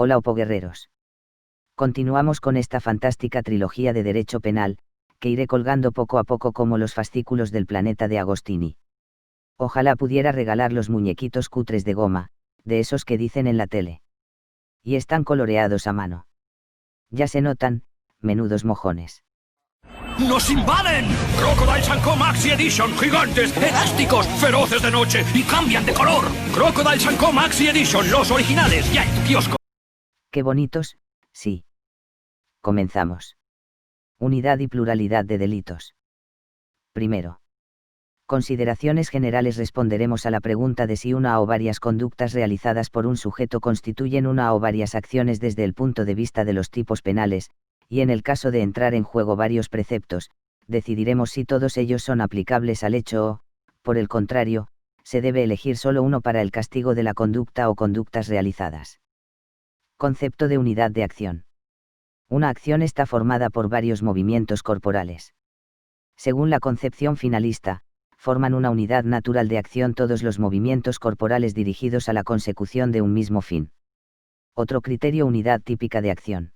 Hola opoguerreros. Continuamos con esta fantástica trilogía de derecho penal, que iré colgando poco a poco como los fascículos del planeta de Agostini. Ojalá pudiera regalar los muñequitos cutres de goma, de esos que dicen en la tele. Y están coloreados a mano. Ya se notan, menudos mojones. ¡Nos invaden! Crocodile Sanko Maxi Edition, gigantes, elásticos, feroces de noche y cambian de color. Crocodile Sanko Maxi Edition, los originales, ya en tu kiosco. Qué bonitos, sí. Comenzamos. Unidad y pluralidad de delitos. Primero. Consideraciones generales. Responderemos a la pregunta de si una o varias conductas realizadas por un sujeto constituyen una o varias acciones desde el punto de vista de los tipos penales, y en el caso de entrar en juego varios preceptos, decidiremos si todos ellos son aplicables al hecho o, por el contrario, se debe elegir solo uno para el castigo de la conducta o conductas realizadas. Concepto de unidad de acción. Una acción está formada por varios movimientos corporales. Según la concepción finalista, forman una unidad natural de acción todos los movimientos corporales dirigidos a la consecución de un mismo fin. Otro criterio: unidad típica de acción.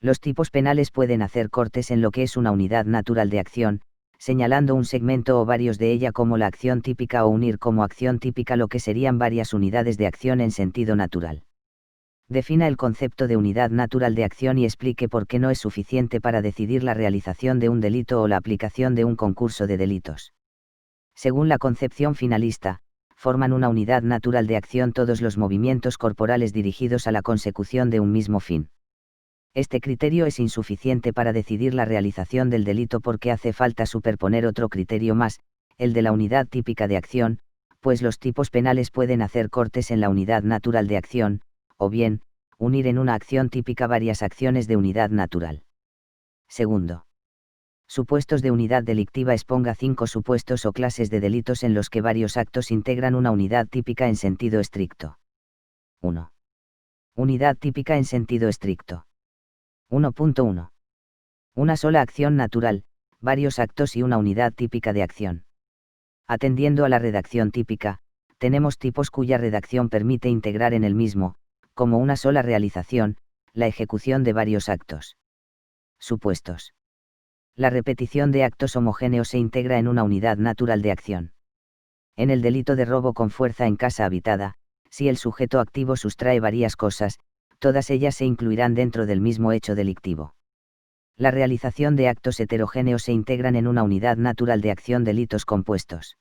Los tipos penales pueden hacer cortes en lo que es una unidad natural de acción, señalando un segmento o varios de ella como la acción típica o unir como acción típica lo que serían varias unidades de acción en sentido natural. Defina el concepto de unidad natural de acción y explique por qué no es suficiente para decidir la realización de un delito o la aplicación de un concurso de delitos. Según la concepción finalista, forman una unidad natural de acción todos los movimientos corporales dirigidos a la consecución de un mismo fin. Este criterio es insuficiente para decidir la realización del delito porque hace falta superponer otro criterio más, el de la unidad típica de acción, pues los tipos penales pueden hacer cortes en la unidad natural de acción, o bien, unir en una acción típica varias acciones de unidad natural. Segundo. Supuestos de unidad delictiva. Exponga 5 supuestos o clases de delitos en los que varios actos integran una unidad típica en sentido estricto. 1. Unidad típica en sentido estricto. 1.1. Una sola acción natural, varios actos y una unidad típica de acción. Atendiendo a la redacción típica, tenemos tipos cuya redacción permite integrar en el mismo, como una sola realización, la ejecución de varios actos. Supuestos. La repetición de actos homogéneos se integra en una unidad natural de acción. En el delito de robo con fuerza en casa habitada, si el sujeto activo sustrae varias cosas, todas ellas se incluirán dentro del mismo hecho delictivo. La realización de actos heterogéneos se integran en una unidad natural de acción. Delitos compuestos.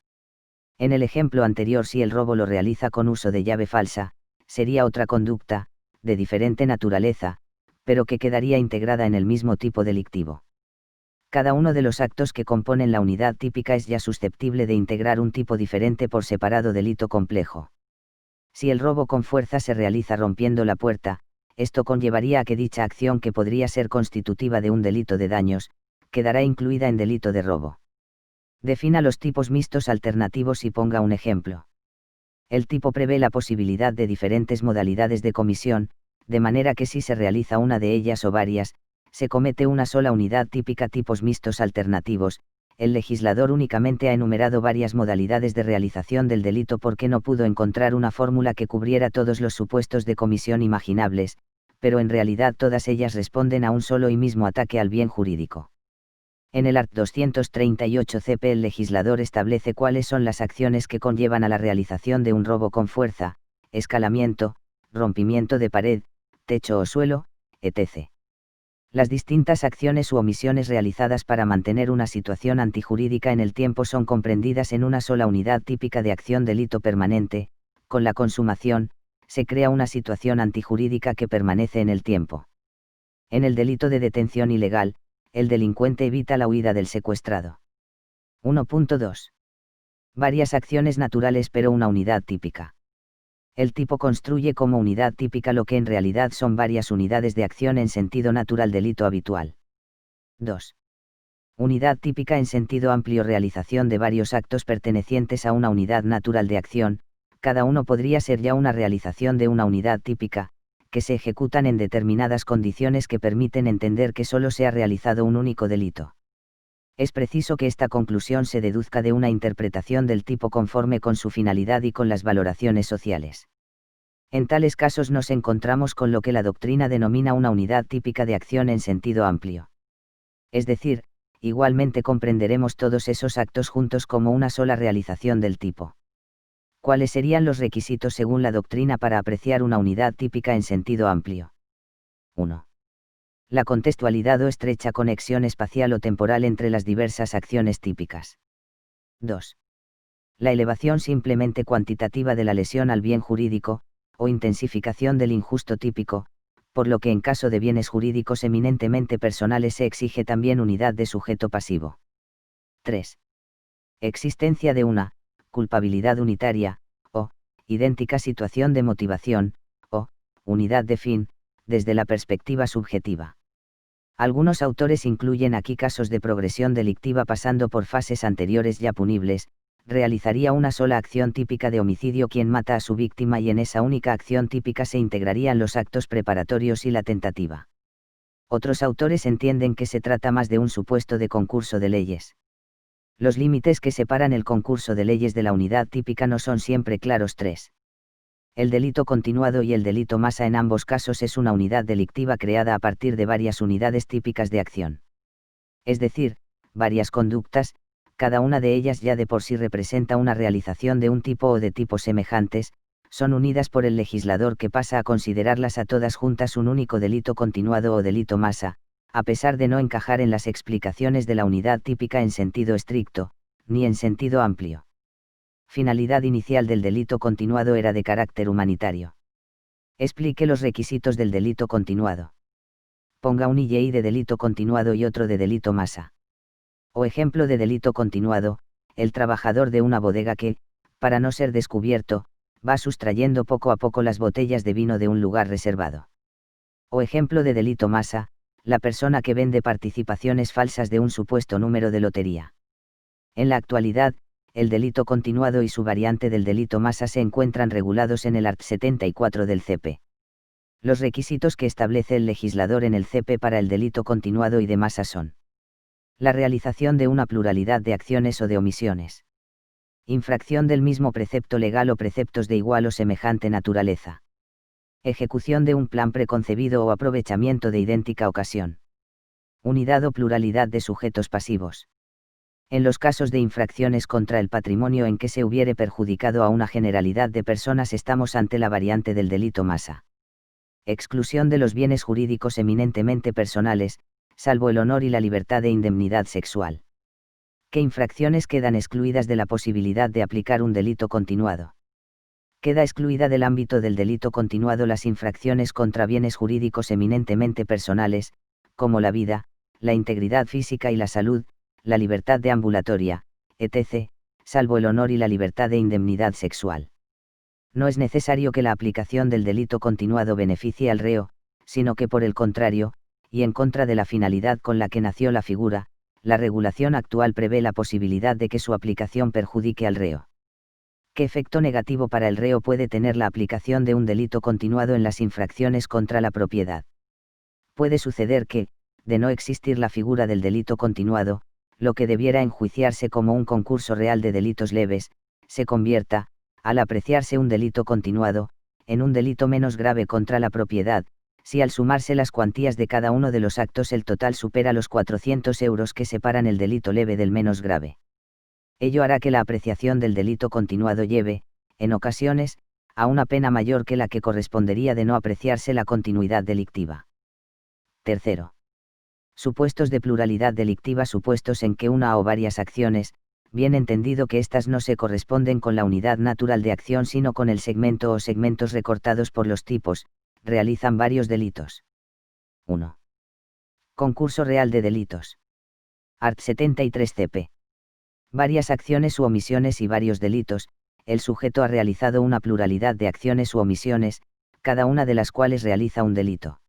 En el ejemplo anterior, si el robo lo realiza con uso de llave falsa, sería otra conducta, de diferente naturaleza, pero que quedaría integrada en el mismo tipo delictivo. Cada uno de los actos que componen la unidad típica es ya susceptible de integrar un tipo diferente por separado delito complejo. Si el robo con fuerza se realiza rompiendo la puerta, esto conllevaría a que dicha acción, que podría ser constitutiva de un delito de daños, quedará incluida en delito de robo. Defina los tipos mixtos alternativos y ponga un ejemplo. El tipo prevé la posibilidad de diferentes modalidades de comisión, de manera que si se realiza una de ellas o varias, se comete una sola unidad típica. Tipos mixtos alternativos. El legislador únicamente ha enumerado varias modalidades de realización del delito porque no pudo encontrar una fórmula que cubriera todos los supuestos de comisión imaginables, pero en realidad todas ellas responden a un solo y mismo ataque al bien jurídico. En el art. 238 CP el legislador establece cuáles son las acciones que conllevan a la realización de un robo con fuerza: escalamiento, rompimiento de pared, techo o suelo, etc. Las distintas acciones u omisiones realizadas para mantener una situación antijurídica en el tiempo son comprendidas en una sola unidad típica de acción. Delito permanente. Con la consumación, se crea una situación antijurídica que permanece en el tiempo. En el delito de detención ilegal, el delincuente evita la huida del secuestrado. 1.2. Varias acciones naturales pero una unidad típica. El tipo construye como unidad típica lo que en realidad son varias unidades de acción en sentido natural. Delito habitual. 2. Unidad típica en sentido amplio. Realización de varios actos pertenecientes a una unidad natural de acción, cada uno podría ser ya una realización de una unidad típica, que se ejecutan en determinadas condiciones que permiten entender que solo se ha realizado un único delito. Es preciso que esta conclusión se deduzca de una interpretación del tipo conforme con su finalidad y con las valoraciones sociales. En tales casos nos encontramos con lo que la doctrina denomina una unidad típica de acción en sentido amplio. Es decir, igualmente comprenderemos todos esos actos juntos como una sola realización del tipo. ¿Cuáles serían los requisitos según la doctrina para apreciar una unidad típica en sentido amplio? 1. La contextualidad o estrecha conexión espacial o temporal entre las diversas acciones típicas. 2. La elevación simplemente cuantitativa de la lesión al bien jurídico, o intensificación del injusto típico, por lo que en caso de bienes jurídicos eminentemente personales se exige también unidad de sujeto pasivo. 3. Existencia de una culpabilidad unitaria, o idéntica situación de motivación, o unidad de fin, desde la perspectiva subjetiva. Algunos autores incluyen aquí casos de progresión delictiva pasando por fases anteriores ya punibles. Realizaría una sola acción típica de homicidio quien mata a su víctima y en esa única acción típica se integrarían los actos preparatorios y la tentativa. Otros autores entienden que se trata más de un supuesto de concurso de leyes. Los límites que separan el concurso de leyes de la unidad típica no son siempre claros. 3. El delito continuado y el delito masa en ambos casos es una unidad delictiva creada a partir de varias unidades típicas de acción. Es decir, varias conductas, cada una de ellas ya de por sí representa una realización de un tipo o de tipos semejantes, son unidas por el legislador que pasa a considerarlas a todas juntas un único delito continuado o delito masa, a pesar de no encajar en las explicaciones de la unidad típica en sentido estricto, ni en sentido amplio. Finalidad inicial del delito continuado era de carácter humanitario. Explique los requisitos del delito continuado. Ponga un IGI de delito continuado y otro de delito masa. O ejemplo de delito continuado, el trabajador de una bodega que, para no ser descubierto, va sustrayendo poco a poco las botellas de vino de un lugar reservado. O ejemplo de delito masa, la persona que vende participaciones falsas de un supuesto número de lotería. En la actualidad, el delito continuado y su variante del delito masa se encuentran regulados en el art. 74 del CP. Los requisitos que establece el legislador en el CP para el delito continuado y de masa son: la realización de una pluralidad de acciones o de omisiones. Infracción del mismo precepto legal o preceptos de igual o semejante naturaleza. Ejecución de un plan preconcebido o aprovechamiento de idéntica ocasión. Unidad o pluralidad de sujetos pasivos. En los casos de infracciones contra el patrimonio en que se hubiere perjudicado a una generalidad de personas estamos ante la variante del delito masa. Exclusión de los bienes jurídicos eminentemente personales, salvo el honor y la libertad de indemnidad sexual. ¿Qué infracciones quedan excluidas de la posibilidad de aplicar un delito continuado? Queda excluida del ámbito del delito continuado las infracciones contra bienes jurídicos eminentemente personales, como la vida, la integridad física y la salud, la libertad de ambulatoria, etc., salvo el honor y la libertad de indemnidad sexual. No es necesario que la aplicación del delito continuado beneficie al reo, sino que por el contrario, y en contra de la finalidad con la que nació la figura, la regulación actual prevé la posibilidad de que su aplicación perjudique al reo. ¿Qué efecto negativo para el reo puede tener la aplicación de un delito continuado en las infracciones contra la propiedad? Puede suceder que, de no existir la figura del delito continuado, lo que debiera enjuiciarse como un concurso real de delitos leves, se convierta, al apreciarse un delito continuado, en un delito menos grave contra la propiedad, si al sumarse las cuantías de cada uno de los actos el total supera los 400 euros que separan el delito leve del menos grave. Ello hará que la apreciación del delito continuado lleve, en ocasiones, a una pena mayor que la que correspondería de no apreciarse la continuidad delictiva. Tercero. Supuestos de pluralidad delictiva: supuestos en que una o varias acciones, bien entendido que éstas no se corresponden con la unidad natural de acción sino con el segmento o segmentos recortados por los tipos, realizan varios delitos. 1. Concurso real de delitos. Art. 73 CP. Varias acciones u omisiones y varios delitos, el sujeto ha realizado una pluralidad de acciones u omisiones, cada una de las cuales realiza un delito.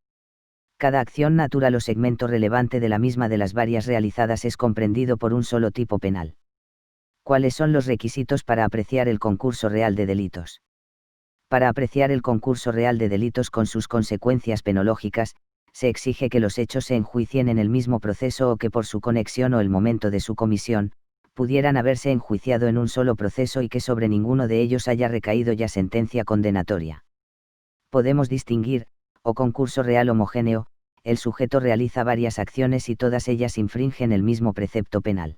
Cada acción natural o segmento relevante de la misma de las varias realizadas es comprendido por un solo tipo penal. ¿Cuáles son los requisitos para apreciar el concurso real de delitos? Para apreciar el concurso real de delitos con sus consecuencias penológicas, se exige que los hechos se enjuicien en el mismo proceso o que por su conexión o el momento de su comisión, pudieran haberse enjuiciado en un solo proceso y que sobre ninguno de ellos haya recaído ya sentencia condenatoria. Podemos distinguir, o concurso real homogéneo, el sujeto realiza varias acciones y todas ellas infringen el mismo precepto penal.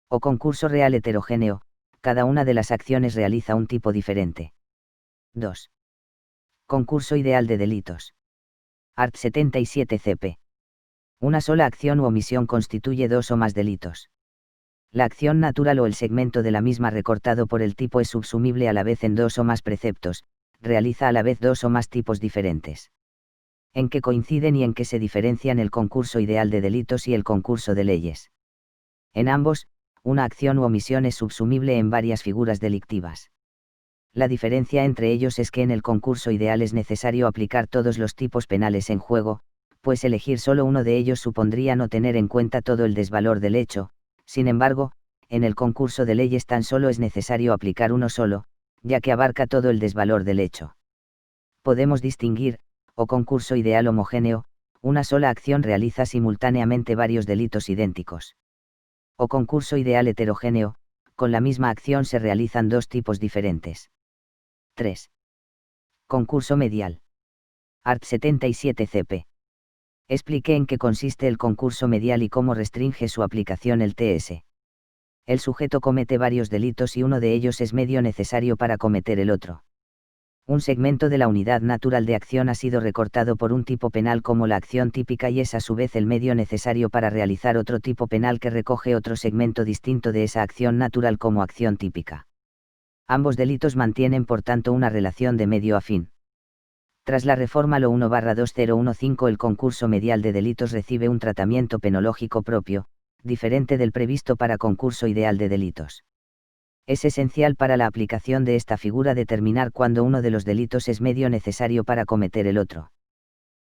O concurso real heterogéneo, cada una de las acciones realiza un tipo diferente. 2. Concurso ideal de delitos. Art. 77 CP. Una sola acción u omisión constituye dos o más delitos. La acción natural o el segmento de la misma recortado por el tipo es subsumible a la vez en dos o más preceptos, realiza a la vez dos o más tipos diferentes. En que coinciden y en que se diferencian el concurso ideal de delitos y el concurso de leyes. En ambos, una acción u omisión es subsumible en varias figuras delictivas. La diferencia entre ellos es que en el concurso ideal es necesario aplicar todos los tipos penales en juego, pues elegir solo uno de ellos supondría no tener en cuenta todo el desvalor del hecho. Sin embargo, en el concurso de leyes tan solo es necesario aplicar uno solo, ya que abarca todo el desvalor del hecho. Podemos distinguir, o concurso ideal homogéneo, una sola acción realiza simultáneamente varios delitos idénticos. O concurso ideal heterogéneo, con la misma acción se realizan dos tipos diferentes. 3. Concurso medial. Art. 77 CP. Expliqué en qué consiste el concurso medial y cómo restringe su aplicación el TS. El sujeto comete varios delitos y uno de ellos es medio necesario para cometer el otro. Un segmento de la unidad natural de acción ha sido recortado por un tipo penal como la acción típica y es a su vez el medio necesario para realizar otro tipo penal que recoge otro segmento distinto de esa acción natural como acción típica. Ambos delitos mantienen por tanto una relación de medio a fin. Tras la reforma LO 1/2015 el concurso medial de delitos recibe un tratamiento penológico propio, diferente del previsto para concurso ideal de delitos. Es esencial para la aplicación de esta figura determinar cuándo uno de los delitos es medio necesario para cometer el otro.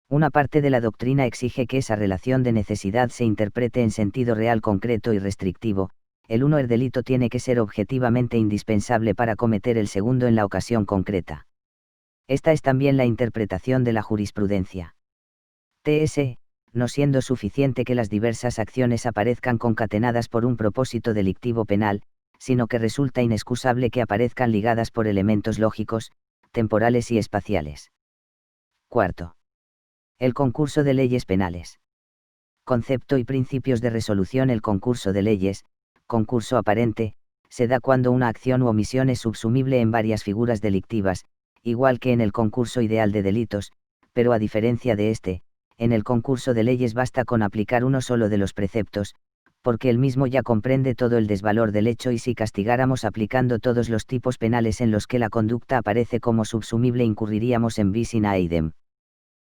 Una parte de la doctrina exige que esa relación de necesidad se interprete en sentido real concreto y restrictivo. El delito tiene que ser objetivamente indispensable para cometer el segundo en la ocasión concreta. Esta es también la interpretación de la jurisprudencia. TS, no siendo suficiente que las diversas acciones aparezcan concatenadas por un propósito delictivo penal, sino que resulta inexcusable que aparezcan ligadas por elementos lógicos, temporales y espaciales. 4. El concurso de leyes penales. Concepto y principios de resolución. El concurso de leyes, concurso aparente, se da cuando una acción u omisión es subsumible en varias figuras delictivas, igual que en el concurso ideal de delitos, pero a diferencia de este, en el concurso de leyes basta con aplicar uno solo de los preceptos, porque el mismo ya comprende todo el desvalor del hecho y si castigáramos aplicando todos los tipos penales en los que la conducta aparece como subsumible incurriríamos en bis in idem.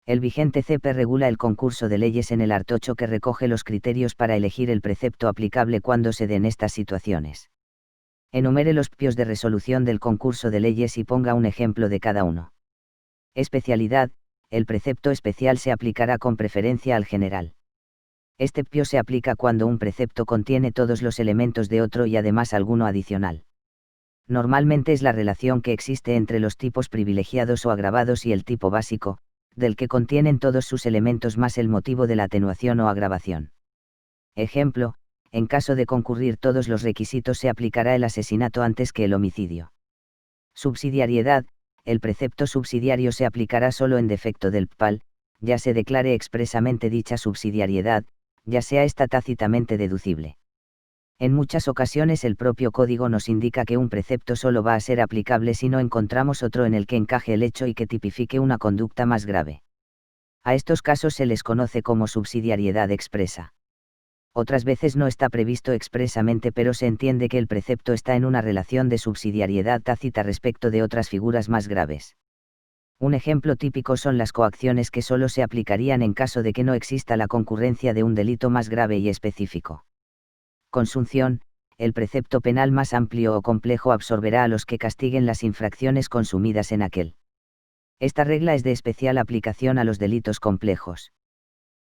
El vigente CP regula el concurso de leyes en el art. 8 que recoge los criterios para elegir el precepto aplicable cuando se den estas situaciones. Enumere los pios de resolución del concurso de leyes y ponga un ejemplo de cada uno. Especialidad. El precepto especial se aplicará con preferencia al general. Este pio se aplica cuando un precepto contiene todos los elementos de otro y además alguno adicional. Normalmente es la relación que existe entre los tipos privilegiados o agravados y el tipo básico, del que contienen todos sus elementos más el motivo de la atenuación o agravación. Ejemplo, en caso de concurrir todos los requisitos se aplicará el asesinato antes que el homicidio. Subsidiariedad. El precepto subsidiario se aplicará solo en defecto del PAL, ya se declare expresamente dicha subsidiariedad, ya sea esta tácitamente deducible. En muchas ocasiones el propio código nos indica que un precepto solo va a ser aplicable si no encontramos otro en el que encaje el hecho y que tipifique una conducta más grave. A estos casos se les conoce como subsidiariedad expresa. Otras veces no está previsto expresamente pero se entiende que el precepto está en una relación de subsidiariedad tácita respecto de otras figuras más graves. Un ejemplo típico son las coacciones que solo se aplicarían en caso de que no exista la concurrencia de un delito más grave y específico. Consunción. El precepto penal más amplio o complejo absorberá a los que castiguen las infracciones consumidas en aquel. Esta regla es de especial aplicación a los delitos complejos.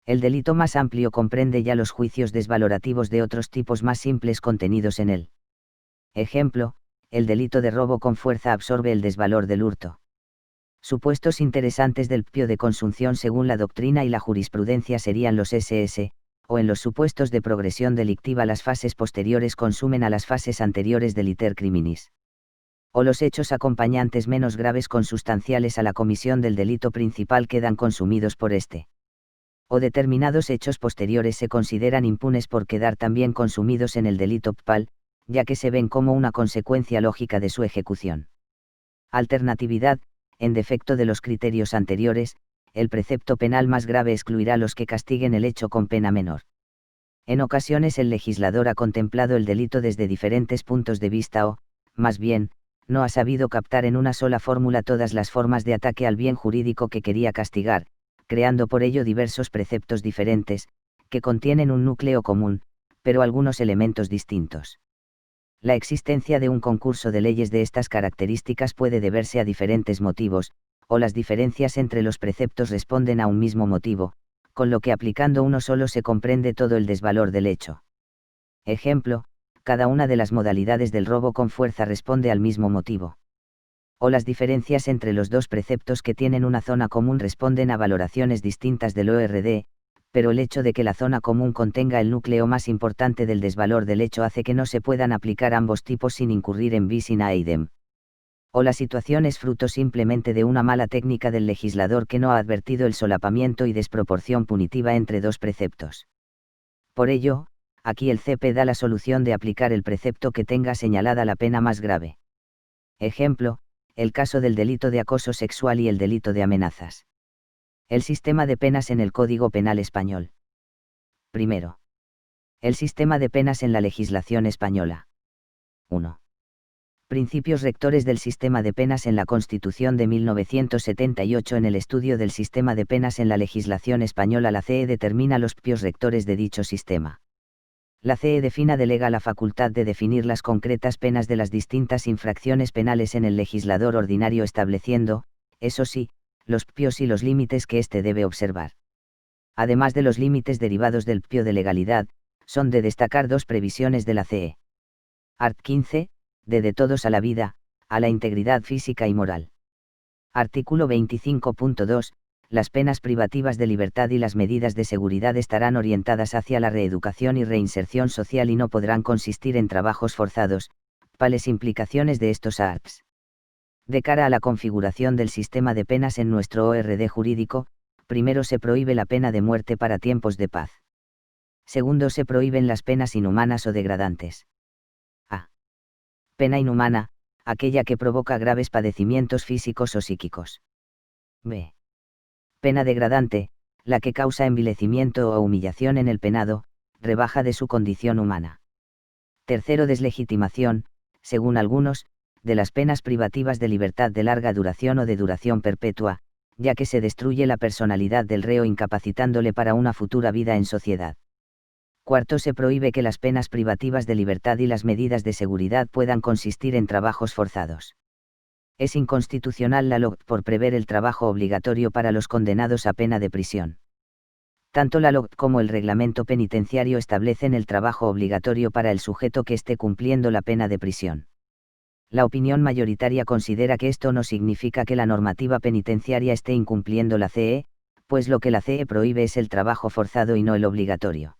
El delito más amplio comprende ya los juicios desvalorativos de otros tipos más simples contenidos en él. Ejemplo, el delito de robo con fuerza absorbe el desvalor del hurto. Supuestos interesantes del pio de consunción según la doctrina y la jurisprudencia serían los SS, o en los supuestos de progresión delictiva las fases posteriores consumen a las fases anteriores del iter criminis. o los hechos acompañantes menos graves consustanciales a la comisión del delito principal quedan consumidos por este. O determinados hechos posteriores se consideran impunes por quedar también consumidos en el delito PPAL, ya que se ven como una consecuencia lógica de su ejecución. Alternatividad: en defecto de los criterios anteriores, el precepto penal más grave excluirá los que castiguen el hecho con pena menor. En ocasiones el legislador ha contemplado el delito desde diferentes puntos de vista o, más bien, no ha sabido captar en una sola fórmula todas las formas de ataque al bien jurídico que quería castigar, creando por ello diversos preceptos diferentes, que contienen un núcleo común, pero algunos elementos distintos. La existencia de un concurso de leyes de estas características puede deberse a diferentes motivos, o las diferencias entre los preceptos responden a un mismo motivo, con lo que aplicando uno solo se comprende todo el desvalor del hecho. Ejemplo: cada una de las modalidades del robo con fuerza responde al mismo motivo. O las diferencias entre los dos preceptos que tienen una zona común responden a valoraciones distintas del ORD, pero el hecho de que la zona común contenga el núcleo más importante del desvalor del hecho hace que no se puedan aplicar ambos tipos sin incurrir en bis in idem. O la situación es fruto simplemente de una mala técnica del legislador que no ha advertido el solapamiento y desproporción punitiva entre dos preceptos. Por ello, aquí el CP da la solución de aplicar el precepto que tenga señalada la pena más grave. Ejemplo: el caso del delito de acoso sexual y el delito de amenazas. El sistema de penas en el Código Penal español. Primero. El sistema de penas en la legislación española. 1. Principios rectores del sistema de penas en la Constitución de 1978. En el estudio del sistema de penas en la legislación española, la CE determina los principios rectores de dicho sistema. La CE delega la facultad de definir las concretas penas de las distintas infracciones penales en el legislador ordinario, estableciendo, eso sí, los principios y los límites que éste debe observar. Además de los límites derivados del principio de legalidad, son de destacar dos previsiones de la CE. Art. 15, de todos a la vida, a la integridad física y moral. Artículo 25.2. Las penas privativas de libertad y las medidas de seguridad estarán orientadas hacia la reeducación y reinserción social y no podrán consistir en trabajos forzados. ¿Cuáles implicaciones de estos arts? De cara a la configuración del sistema de penas en nuestro ORD jurídico, primero se prohíbe la pena de muerte para tiempos de paz. Segundo, se prohíben las penas inhumanas o degradantes. A. Pena inhumana: aquella que provoca graves padecimientos físicos o psíquicos. B. Pena degradante: la que causa envilecimiento o humillación en el penado, rebaja de su condición humana. Tercero, deslegitimación, según algunos, de las penas privativas de libertad de larga duración o de duración perpetua, ya que se destruye la personalidad del reo incapacitándole para una futura vida en sociedad. Cuarto, se prohíbe que las penas privativas de libertad y las medidas de seguridad puedan consistir en trabajos forzados. Es inconstitucional la LOGT por prever el trabajo obligatorio para los condenados a pena de prisión. Tanto la LOGT como el reglamento penitenciario establecen el trabajo obligatorio para el sujeto que esté cumpliendo la pena de prisión. La opinión mayoritaria considera que esto no significa que la normativa penitenciaria esté incumpliendo la CE, pues lo que la CE prohíbe es el trabajo forzado y no el obligatorio.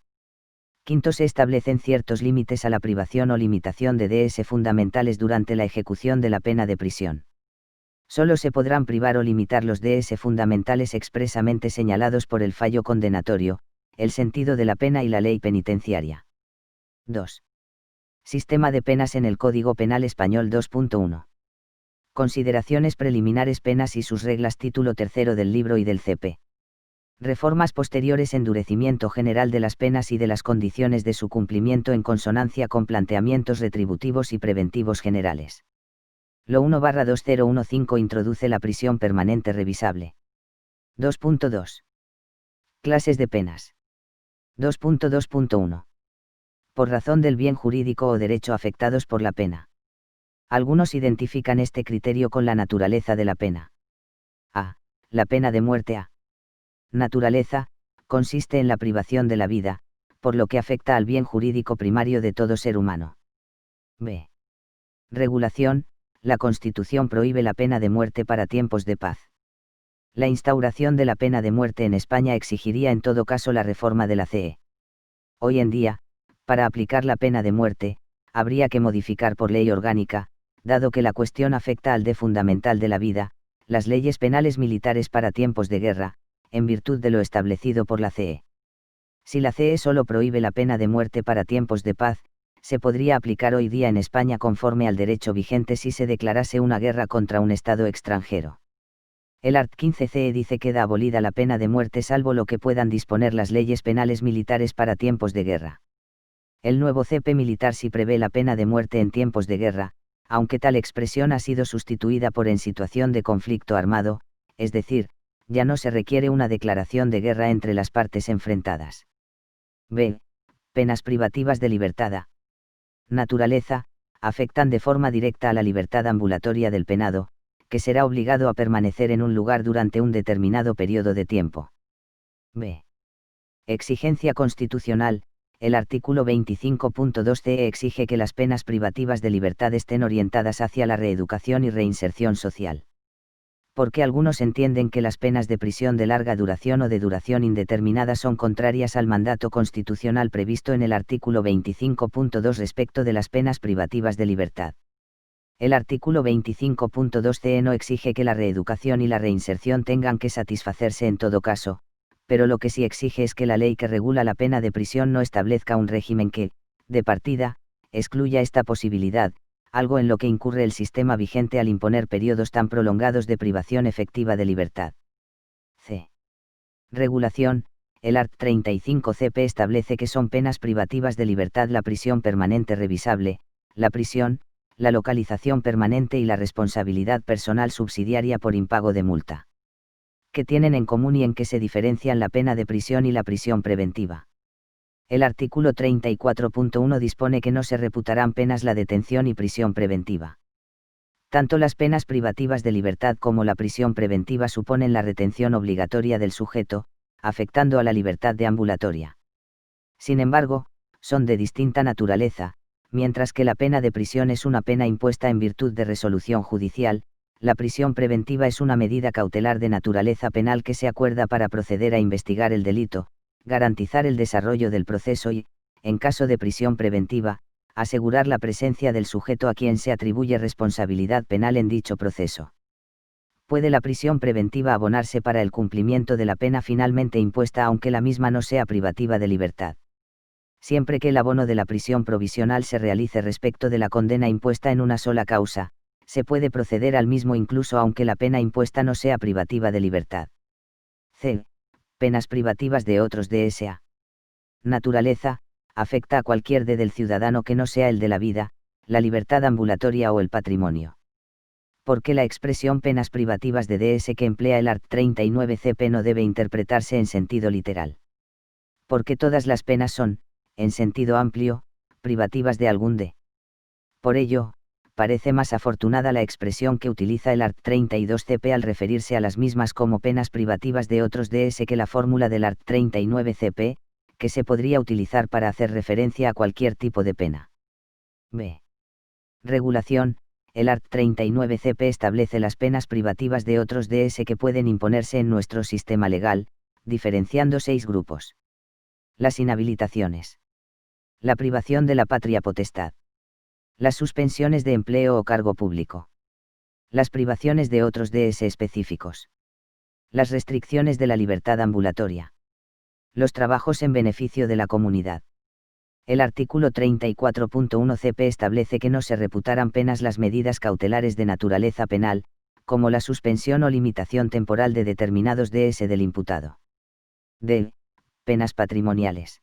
Quinto, se establecen ciertos límites a la privación o limitación de DS fundamentales durante la ejecución de la pena de prisión. Solo se podrán privar o limitar los DS fundamentales expresamente señalados por el fallo condenatorio, el sentido de la pena y la ley penitenciaria. 2. Sistema de penas en el Código Penal Español 2.1. Consideraciones preliminares: penas y sus reglas. Título tercero del libro y del CP. Reformas posteriores: endurecimiento general de las penas y de las condiciones de su cumplimiento en consonancia con planteamientos retributivos y preventivos generales. Lo 1/2015 introduce la prisión permanente revisable. 2.2. Clases de penas. 2.2.1. Por razón del bien jurídico o derecho afectados por la pena. Algunos identifican este criterio con la naturaleza de la pena. A. La pena de muerte. A. Naturaleza: consiste en la privación de la vida, por lo que afecta al bien jurídico primario de todo ser humano. B. Regulación: la Constitución prohíbe la pena de muerte para tiempos de paz. La instauración de la pena de muerte en España exigiría en todo caso la reforma de la CE. Hoy en día, para aplicar la pena de muerte, habría que modificar por ley orgánica, dado que la cuestión afecta al de fundamental de la vida, las leyes penales militares para tiempos de guerra, en virtud de lo establecido por la CE. Si la CE solo prohíbe la pena de muerte para tiempos de paz, se podría aplicar hoy día en España conforme al derecho vigente si se declarase una guerra contra un Estado extranjero. El art. 15 CE dice que queda abolida la pena de muerte salvo lo que puedan disponer las leyes penales militares para tiempos de guerra. El nuevo CP militar sí prevé la pena de muerte en tiempos de guerra, aunque tal expresión ha sido sustituida por en situación de conflicto armado, es decir, ya no se requiere una declaración de guerra entre las partes enfrentadas. B. Penas privativas de libertad. A. Naturaleza, afectan de forma directa a la libertad ambulatoria del penado, que será obligado a permanecer en un lugar durante un determinado periodo de tiempo. B. Exigencia constitucional. El artículo 25.2 CE exige que las penas privativas de libertad estén orientadas hacia la reeducación y reinserción social. Porque algunos entienden que las penas de prisión de larga duración o de duración indeterminada son contrarias al mandato constitucional previsto en el artículo 25.2 respecto de las penas privativas de libertad. El artículo 25.2 CE no exige que la reeducación y la reinserción tengan que satisfacerse en todo caso, pero lo que sí exige es que la ley que regula la pena de prisión no establezca un régimen que, de partida, excluya esta posibilidad, algo en lo que incurre el sistema vigente al imponer periodos tan prolongados de privación efectiva de libertad. C. Regulación. El art. 35 CP establece que son penas privativas de libertad la prisión permanente revisable, la prisión, la localización permanente y la responsabilidad personal subsidiaria por impago de multa. ¿Qué tienen en común y en qué se diferencian la pena de prisión y la prisión preventiva? El artículo 34.1 dispone que no se reputarán penas la detención y prisión preventiva. Tanto las penas privativas de libertad como la prisión preventiva suponen la retención obligatoria del sujeto, afectando a la libertad deambulatoria. Sin embargo, son de distinta naturaleza, mientras que la pena de prisión es una pena impuesta en virtud de resolución judicial, la prisión preventiva es una medida cautelar de naturaleza penal que se acuerda para proceder a investigar el delito, garantizar el desarrollo del proceso y, en caso de prisión preventiva, asegurar la presencia del sujeto a quien se atribuye responsabilidad penal en dicho proceso. Puede la prisión preventiva abonarse para el cumplimiento de la pena finalmente impuesta aunque la misma no sea privativa de libertad. Siempre que el abono de la prisión provisional se realice respecto de la condena impuesta en una sola causa, se puede proceder al mismo incluso aunque la pena impuesta no sea privativa de libertad. C. Penas privativas de otros DSA. Naturaleza, afecta a cualquier del ciudadano que no sea el de la vida, la libertad ambulatoria o el patrimonio. Porque la expresión penas privativas de DS que emplea el art. 39 CP no debe interpretarse en sentido literal. Porque todas las penas son, en sentido amplio, privativas de algún de. Por ello, parece más afortunada la expresión que utiliza el art. 32 CP al referirse a las mismas como penas privativas de otros DS que la fórmula del art. 39 CP, que se podría utilizar para hacer referencia a cualquier tipo de pena. B. Regulación. El art. 39 CP establece las penas privativas de otros DS que pueden imponerse en nuestro sistema legal, diferenciando 6 grupos. Las inhabilitaciones. La privación de la patria potestad. Las suspensiones de empleo o cargo público. Las privaciones de otros DS específicos. Las restricciones de la libertad ambulatoria. Los trabajos en beneficio de la comunidad. El artículo 34.1 CP establece que no se reputarán penas las medidas cautelares de naturaleza penal, como la suspensión o limitación temporal de determinados DS del imputado. D. Penas patrimoniales.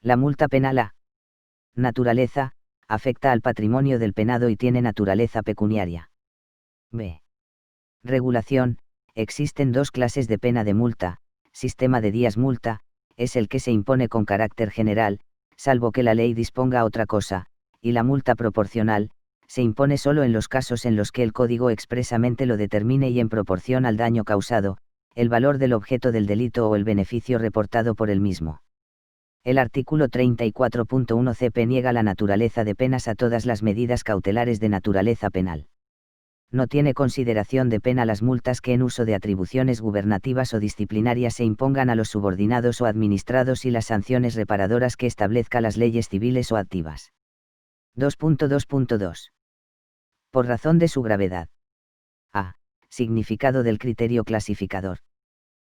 La multa penal a. Naturaleza, afecta al patrimonio del penado y tiene naturaleza pecuniaria. B. Regulación. Existen 2 clases de pena de multa. Sistema de días multa, es el que se impone con carácter general, salvo que la ley disponga otra cosa, y la multa proporcional, se impone solo en los casos en los que el código expresamente lo determine y en proporción al daño causado, el valor del objeto del delito o el beneficio reportado por el mismo. El artículo 34.1 CP niega la naturaleza de penas a todas las medidas cautelares de naturaleza penal. No tiene consideración de pena las multas que en uso de atribuciones gubernativas o disciplinarias se impongan a los subordinados o administrados y las sanciones reparadoras que establezca las leyes civiles o activas. 2.2.2. Por razón de su gravedad. A. Significado del criterio clasificador.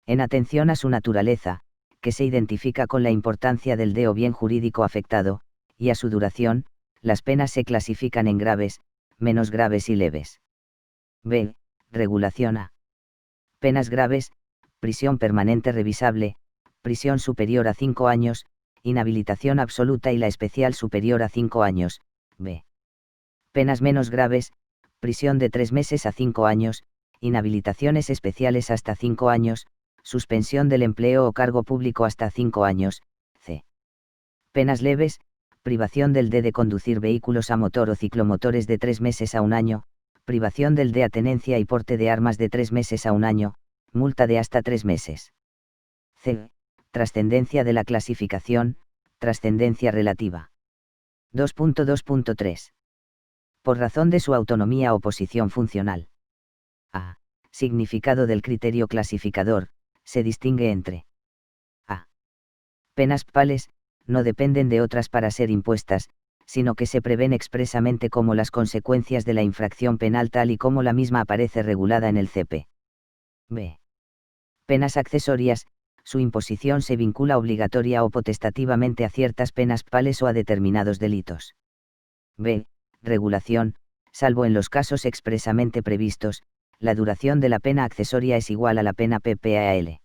En atención a su naturaleza, que se identifica con la importancia del de o bien jurídico afectado, y a su duración, las penas se clasifican en graves, menos graves y leves. B. Regulación A. Penas graves: prisión permanente revisable, prisión superior a 5 años, inhabilitación absoluta y la especial superior a 5 años. B. Penas menos graves: prisión de 3 meses a 5 años, inhabilitaciones especiales hasta 5 años, suspensión del empleo o cargo público hasta 5 años. C. Penas leves: privación del de conducir vehículos a motor o ciclomotores de 3 meses a 1 año, privación del de a tenencia y porte de armas de 3 meses a 1 año, multa de hasta 3 meses. C. Trascendencia de la clasificación: trascendencia relativa. 2.2.3. Por razón de su autonomía o posición funcional. A. Significado del criterio clasificador: se distingue entre a. Penas pales: no dependen de otras para ser impuestas, sino que se prevén expresamente como las consecuencias de la infracción penal tal y como la misma aparece regulada en el CP. B. Penas accesorias: su imposición se vincula obligatoria o potestativamente a ciertas penas pales o a determinados delitos. B. Regulación: salvo en los casos expresamente previstos, la duración de la pena accesoria es igual a la pena PPAL.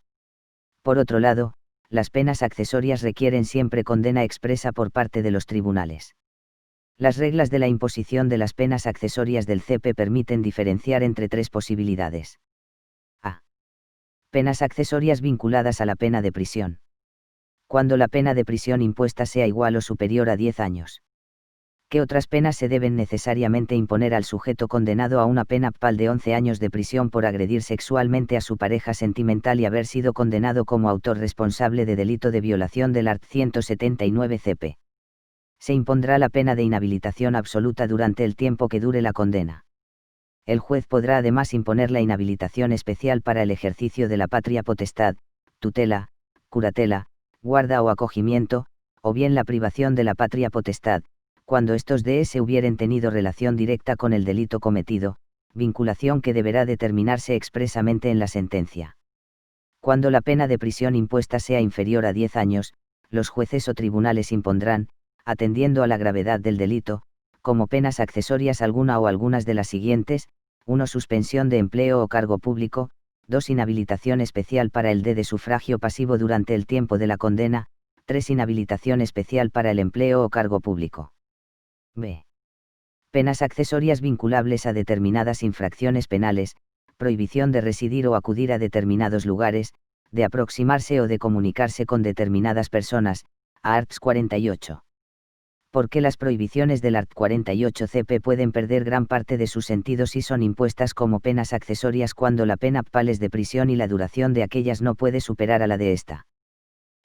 Por otro lado, las penas accesorias requieren siempre condena expresa por parte de los tribunales. Las reglas de la imposición de las penas accesorias del CP permiten diferenciar entre 3 posibilidades. A. Penas accesorias vinculadas a la pena de prisión. Cuando la pena de prisión impuesta sea igual o superior a 10 años. ¿Qué otras penas se deben necesariamente imponer al sujeto condenado a una pena PAL de 11 años de prisión por agredir sexualmente a su pareja sentimental y haber sido condenado como autor responsable de delito de violación del art. 179 CP? Se impondrá la pena de inhabilitación absoluta durante el tiempo que dure la condena. El juez podrá además imponer la inhabilitación especial para el ejercicio de la patria potestad, tutela, curatela, guarda o acogimiento, o bien la privación de la patria potestad, cuando estos de se hubieren tenido relación directa con el delito cometido, vinculación que deberá determinarse expresamente en la sentencia. Cuando la pena de prisión impuesta sea inferior a 10 años, los jueces o tribunales impondrán, atendiendo a la gravedad del delito, como penas accesorias alguna o algunas de las siguientes: 1. Suspensión de empleo o cargo público; 2. Inhabilitación especial para el de sufragio pasivo durante el tiempo de la condena; 3. Inhabilitación especial para el empleo o cargo público. B. Penas accesorias vinculables a determinadas infracciones penales: prohibición de residir o acudir a determinados lugares, de aproximarse o de comunicarse con determinadas personas, art. 48. Porque las prohibiciones del art. 48 CP pueden perder gran parte de su sentido si son impuestas como penas accesorias cuando la pena PAL es de prisión y la duración de aquellas no puede superar a la de esta.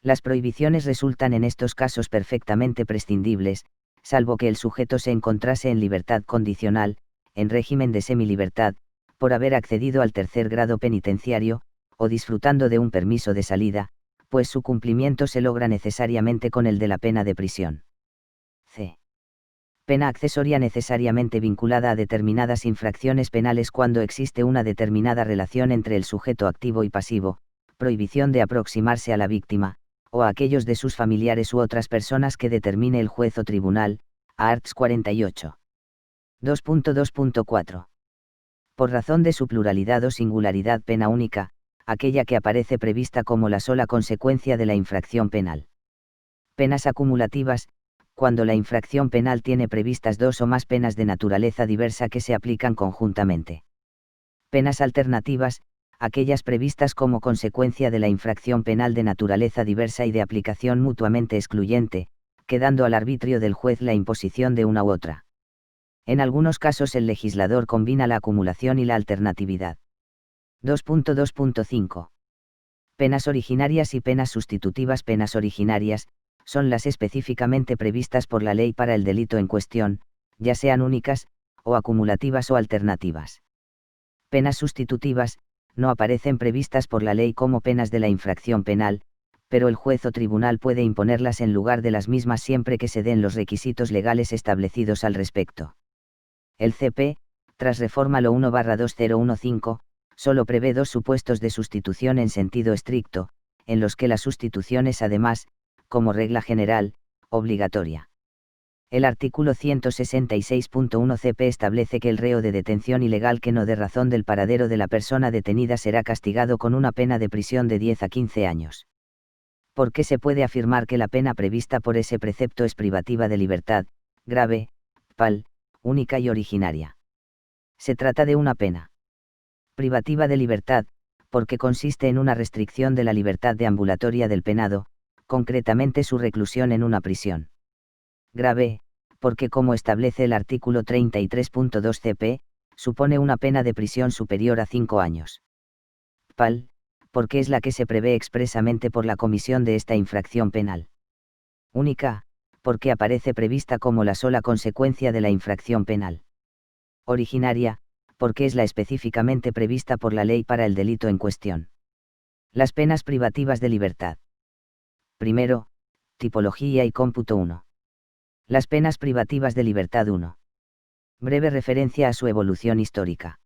Las prohibiciones resultan en estos casos perfectamente prescindibles, salvo que el sujeto se encontrase en libertad condicional, en régimen de semilibertad, por haber accedido al tercer grado penitenciario, o disfrutando de un permiso de salida, pues su cumplimiento se logra necesariamente con el de la pena de prisión. C. Pena accesoria necesariamente vinculada a determinadas infracciones penales cuando existe una determinada relación entre el sujeto activo y pasivo, prohibición de aproximarse a la víctima, o a aquellos de sus familiares u otras personas que determine el juez o tribunal, art. 48. 2.2.4. Por razón de su pluralidad o singularidad pena única, aquella que aparece prevista como la sola consecuencia de la infracción penal. Penas acumulativas: cuando la infracción penal tiene previstas 2 o más penas de naturaleza diversa que se aplican conjuntamente. Penas alternativas: aquellas previstas como consecuencia de la infracción penal de naturaleza diversa y de aplicación mutuamente excluyente, quedando al arbitrio del juez la imposición de una u otra. En algunos casos el legislador combina la acumulación y la alternatividad. 2.2.5. Penas originarias y penas sustitutivas. Penas originarias son las específicamente previstas por la ley para el delito en cuestión, ya sean únicas, o acumulativas o alternativas. Penas sustitutivas no aparecen previstas por la ley como penas de la infracción penal, pero el juez o tribunal puede imponerlas en lugar de las mismas siempre que se den los requisitos legales establecidos al respecto. El CP, tras reforma lo 1/2015, solo prevé dos supuestos de sustitución en sentido estricto, en los que la sustitución es además, como regla general, obligatoria. El artículo 166.1 CP establece que el reo de detención ilegal que no dé razón del paradero de la persona detenida será castigado con una pena de prisión de 10 a 15 años. ¿Por qué se puede afirmar que la pena prevista por ese precepto es privativa de libertad, grave, PAL, única y originaria? Se trata de una pena privativa de libertad, porque consiste en una restricción de la libertad deambulatoria del penado, concretamente su reclusión en una prisión. Grave, porque como establece el artículo 33.2 CP, supone una pena de prisión superior a 5 años. PAL, porque es la que se prevé expresamente por la comisión de esta infracción penal. Única, porque aparece prevista como la sola consecuencia de la infracción penal. Originaria, porque es la específicamente prevista por la ley para el delito en cuestión. Las penas privativas de libertad. Primero, tipología y cómputo 1. Las penas privativas de libertad 1. Breve referencia a su evolución histórica.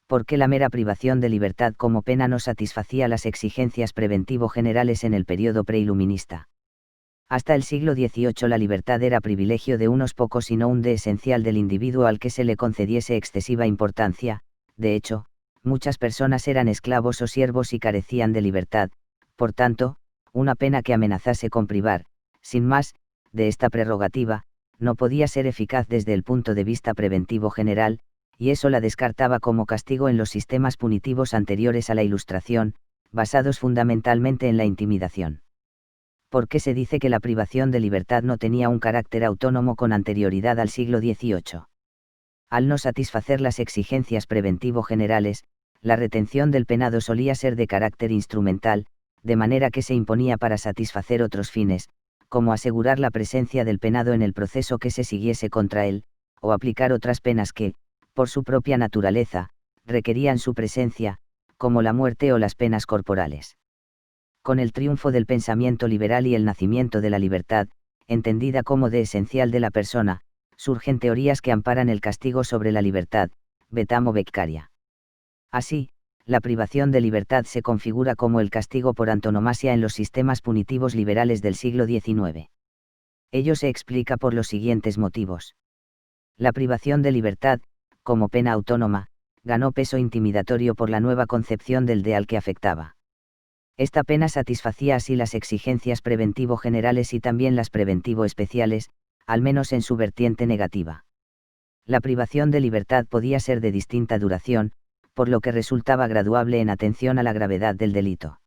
¿Por qué la mera privación de libertad como pena no satisfacía las exigencias preventivo generales en el período preiluminista? Hasta el siglo XVIII la libertad era privilegio de unos pocos y no un de esencial del individuo al que se le concediese excesiva importancia. De hecho, muchas personas eran esclavos o siervos y carecían de libertad, por tanto, una pena que amenazase con privar, sin más, de esta prerrogativa, no podía ser eficaz desde el punto de vista preventivo general, y eso la descartaba como castigo en los sistemas punitivos anteriores a la Ilustración, basados fundamentalmente en la intimidación. ¿Por qué se dice que la privación de libertad no tenía un carácter autónomo con anterioridad al siglo XVIII? Al no satisfacer las exigencias preventivo generales, la retención del penado solía ser de carácter instrumental, de manera que se imponía para satisfacer otros fines, como asegurar la presencia del penado en el proceso que se siguiese contra él, o aplicar otras penas que, por su propia naturaleza, requerían su presencia, como la muerte o las penas corporales. Con el triunfo del pensamiento liberal y el nacimiento de la libertad, entendida como de esencial de la persona, surgen teorías que amparan el castigo sobre la libertad, Betamo Beccaria. Así, la privación de libertad se configura como el castigo por antonomasia en los sistemas punitivos liberales del siglo XIX. Ello se explica por los siguientes motivos. La privación de libertad, como pena autónoma, ganó peso intimidatorio por la nueva concepción del de al que afectaba. Esta pena satisfacía así las exigencias preventivo generales y también las preventivo especiales, al menos en su vertiente negativa. La privación de libertad podía ser de distinta duración, por lo que resultaba graduable en atención a la gravedad del delito.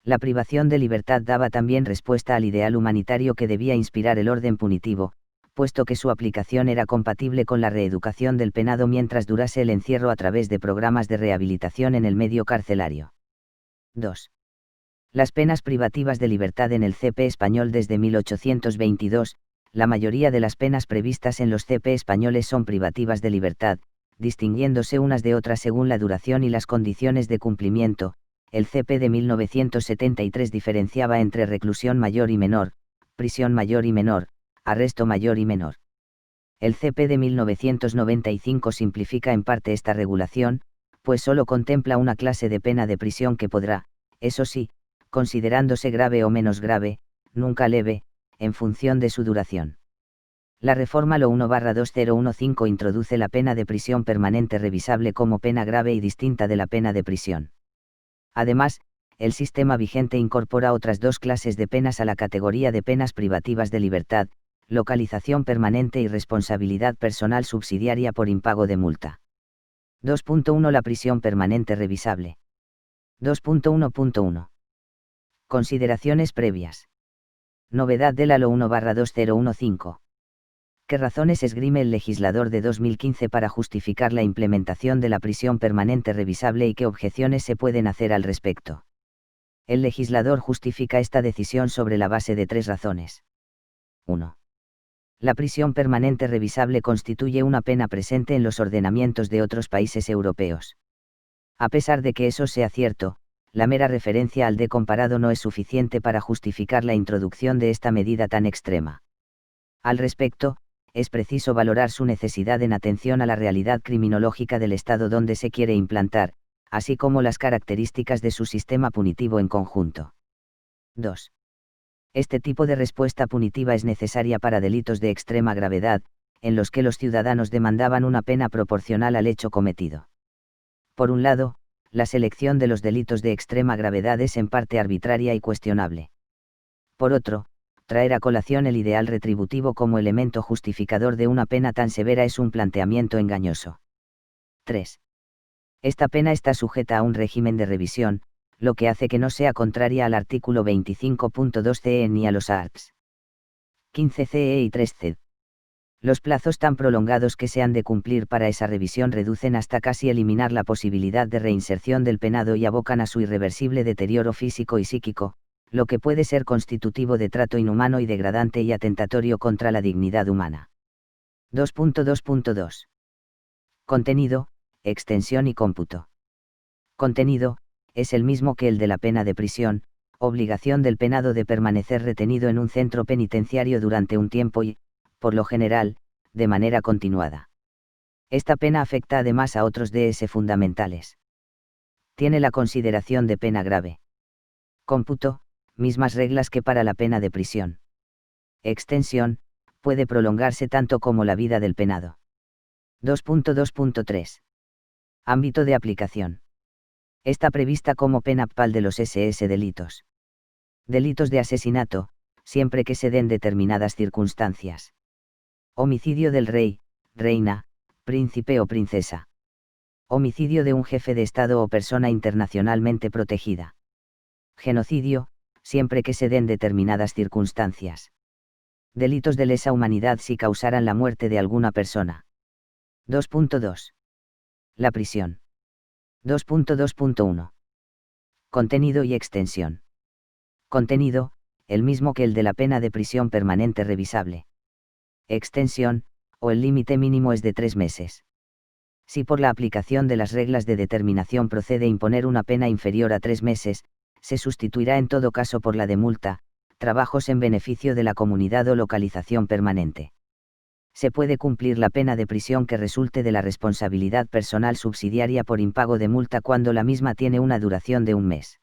La privación de libertad daba también respuesta al ideal humanitario que debía inspirar el orden punitivo, puesto que su aplicación era compatible con la reeducación del penado mientras durase el encierro a través de programas de rehabilitación en el medio carcelario. 2. Las penas privativas de libertad en el CP español desde 1822, la mayoría de las penas previstas en los CP españoles son privativas de libertad, distinguiéndose unas de otras según la duración y las condiciones de cumplimiento. El CP de 1973 diferenciaba entre reclusión mayor y menor, prisión mayor y menor, arresto mayor y menor. El CP de 1995 simplifica en parte esta regulación, pues solo contempla una clase de pena de prisión que podrá, eso sí, considerándose grave o menos grave, nunca leve, en función de su duración. La reforma lo 1/2015 introduce la pena de prisión permanente revisable como pena grave y distinta de la pena de prisión. Además, el sistema vigente incorpora otras dos clases de penas a la categoría de penas privativas de libertad, localización permanente y responsabilidad personal subsidiaria por impago de multa. 2.1 La prisión permanente revisable. 2.1.1 Consideraciones previas. Novedad de la LO 1/2015. ¿Qué razones esgrime el legislador de 2015 para justificar la implementación de la prisión permanente revisable y qué objeciones se pueden hacer al respecto? El legislador justifica esta decisión sobre la base de tres razones. 1. La prisión permanente revisable constituye una pena presente en los ordenamientos de otros países europeos. A pesar de que eso sea cierto, la mera referencia al de comparado no es suficiente para justificar la introducción de esta medida tan extrema. Al respecto, es preciso valorar su necesidad en atención a la realidad criminológica del Estado donde se quiere implantar, así como las características de su sistema punitivo en conjunto. 2. Este tipo de respuesta punitiva es necesaria para delitos de extrema gravedad, en los que los ciudadanos demandaban una pena proporcional al hecho cometido. Por un lado, la selección de los delitos de extrema gravedad es en parte arbitraria y cuestionable. Por otro, traer a colación el ideal retributivo como elemento justificador de una pena tan severa es un planteamiento engañoso. 3. Esta pena está sujeta a un régimen de revisión, lo que hace que no sea contraria al artículo 25.2 CE ni a los arts. 15 CE y 3 C. Los plazos tan prolongados que se han de cumplir para esa revisión reducen hasta casi eliminar la posibilidad de reinserción del penado y abocan a su irreversible deterioro físico y psíquico, lo que puede ser constitutivo de trato inhumano y degradante y atentatorio contra la dignidad humana. 2.2.2. Contenido, extensión y cómputo. Contenido, es el mismo que el de la pena de prisión, obligación del penado de permanecer retenido en un centro penitenciario durante un tiempo y, por lo general, de manera continuada. Esta pena afecta además a otros DS fundamentales. Tiene la consideración de pena grave. Cómputo, mismas reglas que para la pena de prisión. Extensión, puede prolongarse tanto como la vida del penado. 2.2.3. Ámbito de aplicación. Está prevista como pena PAL de los SS delitos. Delitos de asesinato, siempre que se den determinadas circunstancias. Homicidio del rey, reina, príncipe o princesa. Homicidio de un jefe de Estado o persona internacionalmente protegida. Genocidio, siempre que se den determinadas circunstancias. Delitos de lesa humanidad si causaran la muerte de alguna persona. 2.2. La prisión. 2.2.1. Contenido y extensión. Contenido, el mismo que el de la pena de prisión permanente revisable. Extensión, o el límite mínimo es de 3 meses. Si por la aplicación de las reglas de determinación procede imponer una pena inferior a 3 meses, se sustituirá en todo caso por la de multa, trabajos en beneficio de la comunidad o localización permanente. Se puede cumplir la pena de prisión que resulte de la responsabilidad personal subsidiaria por impago de multa cuando la misma tiene una duración de 1 mes.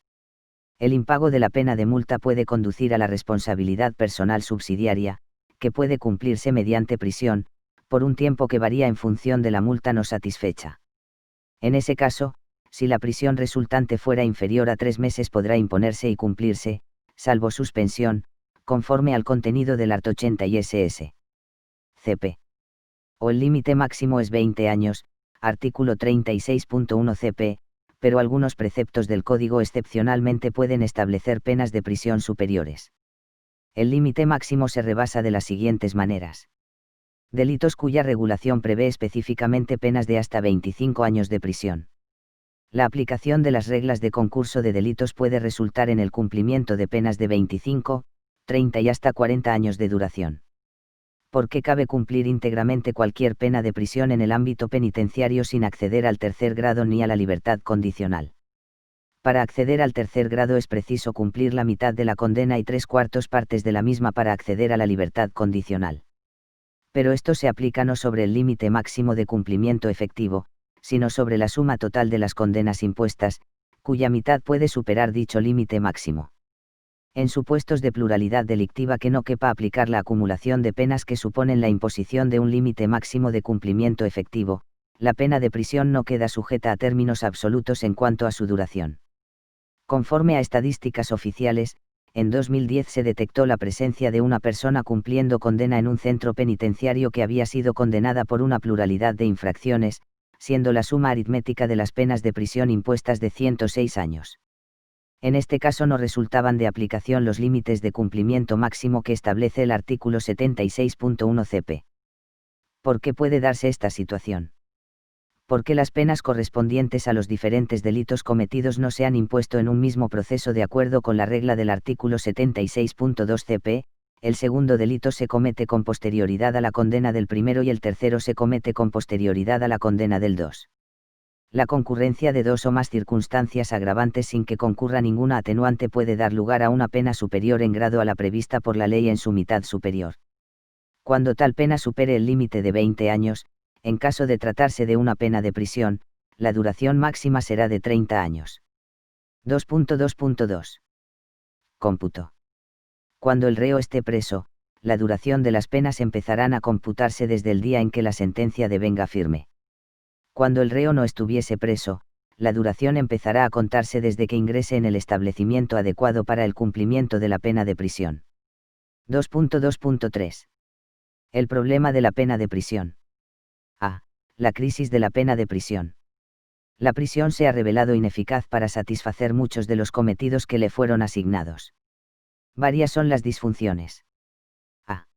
El impago de la pena de multa puede conducir a la responsabilidad personal subsidiaria, que puede cumplirse mediante prisión, por un tiempo que varía en función de la multa no satisfecha. En ese caso, si la prisión resultante fuera inferior a 3 meses podrá imponerse y cumplirse, salvo suspensión, conforme al contenido del art. 80 y SS. CP. O el límite máximo es 20 años, artículo 36.1 CP, pero algunos preceptos del Código excepcionalmente pueden establecer penas de prisión superiores. El límite máximo se rebasa de las siguientes maneras. Delitos cuya regulación prevé específicamente penas de hasta 25 años de prisión. La aplicación de las reglas de concurso de delitos puede resultar en el cumplimiento de penas de 25, 30 y hasta 40 años de duración. ¿Por qué cabe cumplir íntegramente cualquier pena de prisión en el ámbito penitenciario sin acceder al tercer grado ni a la libertad condicional? Para acceder al tercer grado es preciso cumplir la mitad de la condena y 3/4 partes de la misma para acceder a la libertad condicional. Pero esto se aplica no sobre el límite máximo de cumplimiento efectivo, sino sobre la suma total de las condenas impuestas, cuya mitad puede superar dicho límite máximo. En supuestos de pluralidad delictiva que no quepa aplicar la acumulación de penas que suponen la imposición de un límite máximo de cumplimiento efectivo, la pena de prisión no queda sujeta a términos absolutos en cuanto a su duración. Conforme a estadísticas oficiales, en 2010 se detectó la presencia de una persona cumpliendo condena en un centro penitenciario que había sido condenada por una pluralidad de infracciones, siendo la suma aritmética de las penas de prisión impuestas de 106 años. En este caso no resultaban de aplicación los límites de cumplimiento máximo que establece el artículo 76.1 CP. ¿Por qué puede darse esta situación? Porque las penas correspondientes a los diferentes delitos cometidos no se han impuesto en un mismo proceso de acuerdo con la regla del artículo 76.2 CP, el segundo delito se comete con posterioridad a la condena del primero y el tercero se comete con posterioridad a la condena del 2. La concurrencia de 2 o más circunstancias agravantes sin que concurra ninguna atenuante puede dar lugar a una pena superior en grado a la prevista por la ley en su mitad superior. Cuando tal pena supere el límite de 20 años, en caso de tratarse de una pena de prisión, la duración máxima será de 30 años. 2.2.2. Cómputo. Cuando el reo esté preso, la duración de las penas empezarán a computarse desde el día en que la sentencia devenga firme. Cuando el reo no estuviese preso, la duración empezará a contarse desde que ingrese en el establecimiento adecuado para el cumplimiento de la pena de prisión. 2.2.3. El problema de la pena de prisión. A. La crisis de la pena de prisión. La prisión se ha revelado ineficaz para satisfacer muchos de los cometidos que le fueron asignados. Varias son las disfunciones. A.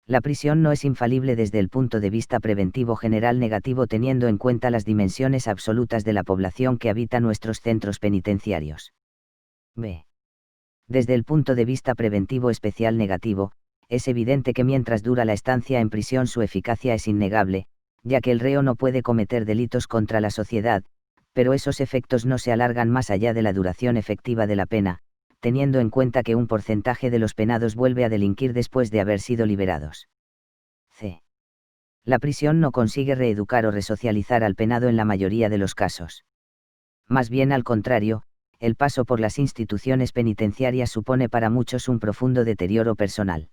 La prisión no es infalible desde el punto de vista preventivo general negativo teniendo en cuenta las dimensiones absolutas de la población que habita nuestros centros penitenciarios. B. Desde el punto de vista preventivo especial negativo, es evidente que mientras dura la estancia en prisión su eficacia es innegable, ya que el reo no puede cometer delitos contra la sociedad, pero esos efectos no se alargan más allá de la duración efectiva de la pena, teniendo en cuenta que un porcentaje de los penados vuelve a delinquir después de haber sido liberados. C. La prisión no consigue reeducar o resocializar al penado en la mayoría de los casos. Más bien al contrario, el paso por las instituciones penitenciarias supone para muchos un profundo deterioro personal.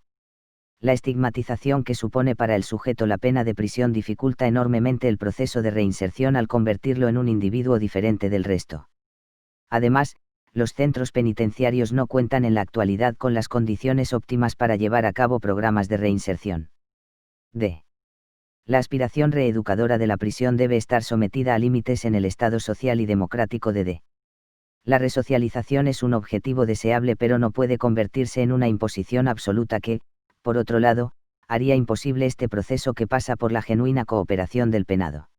La estigmatización que supone para el sujeto la pena de prisión dificulta enormemente el proceso de reinserción al convertirlo en un individuo diferente del resto. Además, los centros penitenciarios no cuentan en la actualidad con las condiciones óptimas para llevar a cabo programas de reinserción. D. La aspiración reeducadora de la prisión debe estar sometida a límites en el Estado social y democrático de D. La resocialización es un objetivo deseable pero no puede convertirse en una imposición absoluta que, por otro lado, haría imposible este proceso que pasa por la genuina cooperación del penado.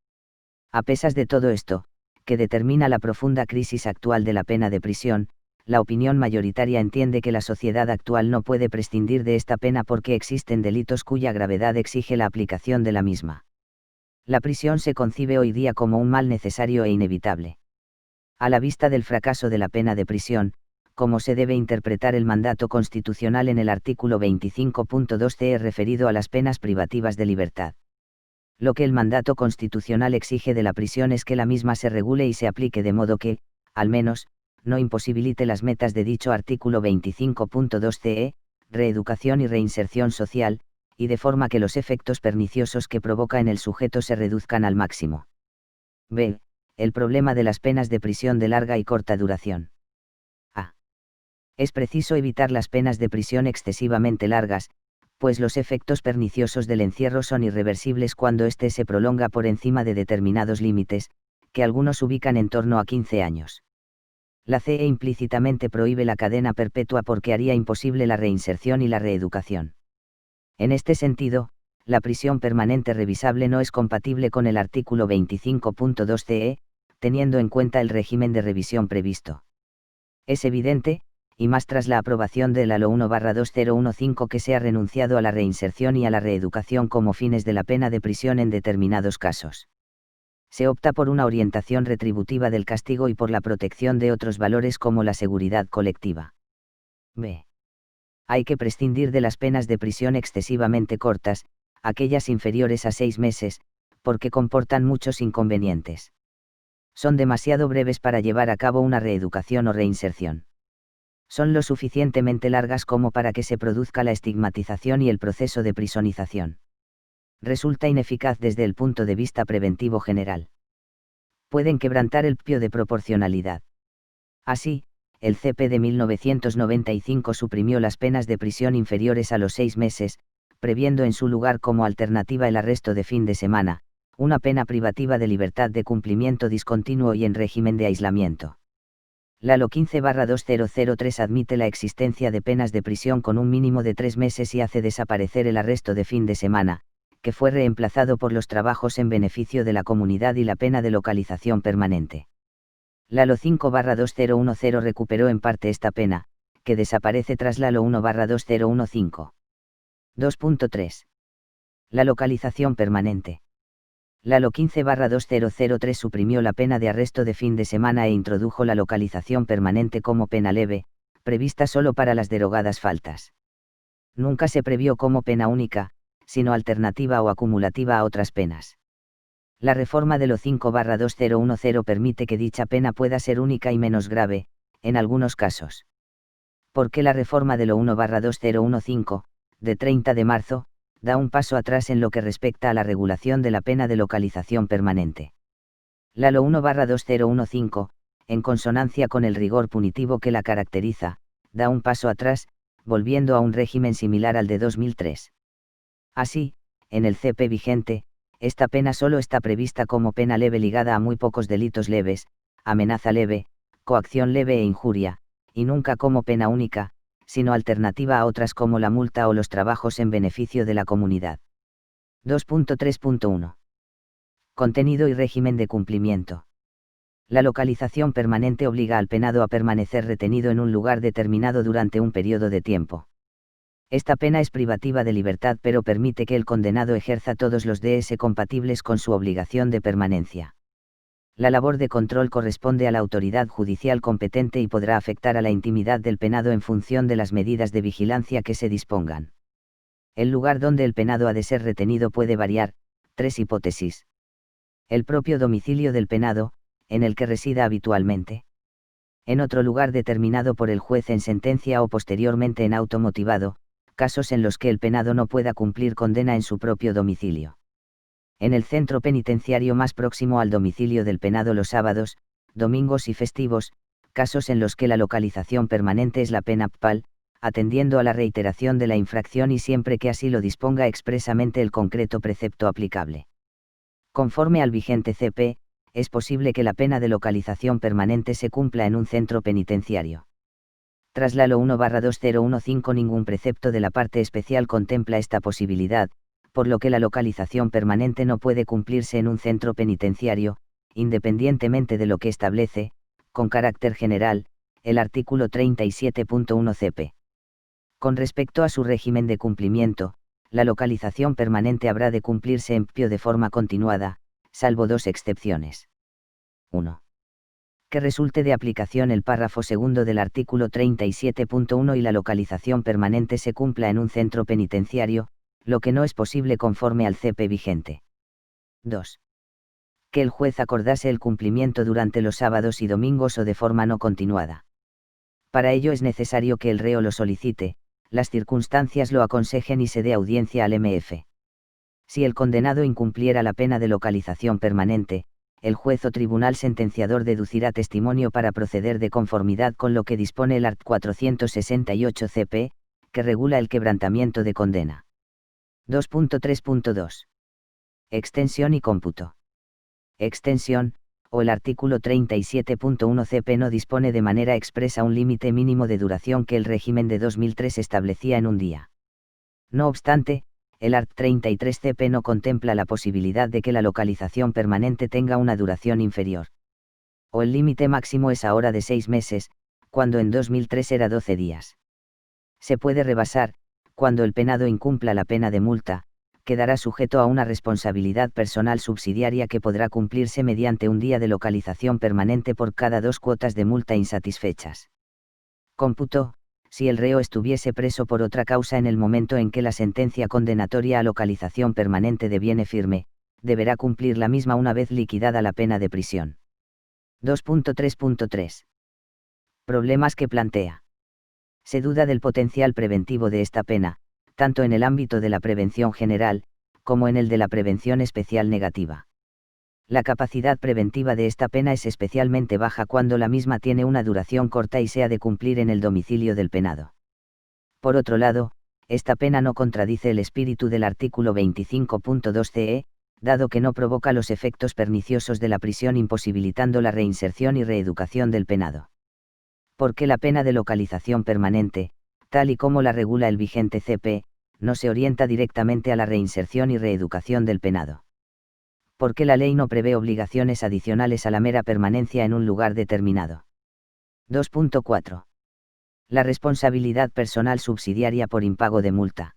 A pesar de todo esto, que determina la profunda crisis actual de la pena de prisión, la opinión mayoritaria entiende que la sociedad actual no puede prescindir de esta pena porque existen delitos cuya gravedad exige la aplicación de la misma. La prisión se concibe hoy día como un mal necesario e inevitable. A la vista del fracaso de la pena de prisión, ¿cómo se debe interpretar el mandato constitucional en el artículo 25.2 c referido a las penas privativas de libertad? Lo que el mandato constitucional exige de la prisión es que la misma se regule y se aplique de modo que, al menos, no imposibilite las metas de dicho artículo 25.2 ce, reeducación y reinserción social, y de forma que los efectos perniciosos que provoca en el sujeto se reduzcan al máximo. B. El problema de las penas de prisión de larga y corta duración. A. Es preciso evitar las penas de prisión excesivamente largas, pues los efectos perniciosos del encierro son irreversibles cuando éste se prolonga por encima de determinados límites, que algunos ubican en torno a 15 años. La CE implícitamente prohíbe la cadena perpetua porque haría imposible la reinserción y la reeducación. En este sentido, la prisión permanente revisable no es compatible con el artículo 25.2 CE, teniendo en cuenta el régimen de revisión previsto. Es evidente, y más tras la aprobación de la LO 1/2015 que se ha renunciado a la reinserción y a la reeducación como fines de la pena de prisión en determinados casos. Se opta por una orientación retributiva del castigo y por la protección de otros valores como la seguridad colectiva. B. Hay que prescindir de las penas de prisión excesivamente cortas, aquellas inferiores a 6 meses, porque comportan muchos inconvenientes. Son demasiado breves para llevar a cabo una reeducación o reinserción. Son lo suficientemente largas como para que se produzca la estigmatización y el proceso de prisonización. Resulta ineficaz desde el punto de vista preventivo general. Pueden quebrantar el principio de proporcionalidad. Así, el CP de 1995 suprimió las penas de prisión inferiores a los 6 meses, previendo en su lugar como alternativa el arresto de fin de semana, una pena privativa de libertad de cumplimiento discontinuo y en régimen de aislamiento. La LO 15/2003 admite la existencia de penas de prisión con un mínimo de 3 meses y hace desaparecer el arresto de fin de semana, que fue reemplazado por los trabajos en beneficio de la comunidad y la pena de localización permanente. La LO 5/2010 recuperó en parte esta pena, que desaparece tras la LO 1/2015. 2.3. La localización permanente. La LO 15/2003 suprimió la pena de arresto de fin de semana e introdujo la localización permanente como pena leve, prevista solo para las derogadas faltas. Nunca se previó como pena única, sino alternativa o acumulativa a otras penas. La reforma de lo 5/2010 permite que dicha pena pueda ser única y menos grave, en algunos casos. Porque la reforma de lo 1/2015, de 30 de marzo, da un paso atrás en lo que respecta a la regulación de la pena de localización permanente. La lo 1/2015, en consonancia con el rigor punitivo que la caracteriza, da un paso atrás, volviendo a un régimen similar al de 2003. Así, en el CP vigente, esta pena solo está prevista como pena leve ligada a muy pocos delitos leves, amenaza leve, coacción leve e injuria, y nunca como pena única, sino alternativa a otras como la multa o los trabajos en beneficio de la comunidad. 2.3.1. Contenido y régimen de cumplimiento. La localización permanente obliga al penado a permanecer retenido en un lugar determinado durante un periodo de tiempo. Esta pena es privativa de libertad pero permite que el condenado ejerza todos los DS compatibles con su obligación de permanencia. La labor de control corresponde a la autoridad judicial competente y podrá afectar a la intimidad del penado en función de las medidas de vigilancia que se dispongan. El lugar donde el penado ha de ser retenido puede variar. 3 hipótesis. El propio domicilio del penado, en el que resida habitualmente. En otro lugar determinado por el juez en sentencia o posteriormente en auto motivado, casos en los que el penado no pueda cumplir condena en su propio domicilio. En el centro penitenciario más próximo al domicilio del penado los sábados, domingos y festivos, casos en los que la localización permanente es la pena PAL, atendiendo a la reiteración de la infracción y siempre que así lo disponga expresamente el concreto precepto aplicable. Conforme al vigente CP, es posible que la pena de localización permanente se cumpla en un centro penitenciario. Tras la LO 1/2015 ningún precepto de la parte especial contempla esta posibilidad, por lo que la localización permanente no puede cumplirse en un centro penitenciario, independientemente de lo que establece, con carácter general, el artículo 37.1 CP. Con respecto a su régimen de cumplimiento, la localización permanente habrá de cumplirse en PIO de forma continuada, salvo dos excepciones. 1. Que resulte de aplicación el párrafo segundo del artículo 37.1 y la localización permanente se cumpla en un centro penitenciario, lo que no es posible conforme al CP vigente. 2. Que el juez acordase el cumplimiento durante los sábados y domingos o de forma no continuada. Para ello es necesario que el reo lo solicite, las circunstancias lo aconsejen y se dé audiencia al MF. Si el condenado incumpliera la pena de localización permanente, el juez o tribunal sentenciador deducirá testimonio para proceder de conformidad con lo que dispone el art. 468 CP, que regula el quebrantamiento de condena. 2.3.2. Extensión y cómputo. Extensión, o el artículo 37.1 CP no dispone de manera expresa un límite mínimo de duración que el régimen de 2003 establecía en un día. No obstante, el art. 33 CP no contempla la posibilidad de que la localización permanente tenga una duración inferior. O el límite máximo es ahora de 6 meses, cuando en 2003 era 12 días. Se puede rebasar, cuando el penado incumpla la pena de multa, quedará sujeto a una responsabilidad personal subsidiaria que podrá cumplirse mediante un día de localización permanente por cada 2 cuotas de multa insatisfechas. Cómputo. Si el reo estuviese preso por otra causa en el momento en que la sentencia condenatoria a localización permanente deviene firme, deberá cumplir la misma una vez liquidada la pena de prisión. 2.3.3. Problemas que plantea. Se duda del potencial preventivo de esta pena, tanto en el ámbito de la prevención general, como en el de la prevención especial negativa. La capacidad preventiva de esta pena es especialmente baja cuando la misma tiene una duración corta y se ha de cumplir en el domicilio del penado. Por otro lado, esta pena no contradice el espíritu del artículo 25.2 CE, dado que no provoca los efectos perniciosos de la prisión imposibilitando la reinserción y reeducación del penado. Porque la pena de localización permanente, tal y como la regula el vigente CP, no se orienta directamente a la reinserción y reeducación del penado. Porque la ley no prevé obligaciones adicionales a la mera permanencia en un lugar determinado. 2.4. La responsabilidad personal subsidiaria por impago de multa.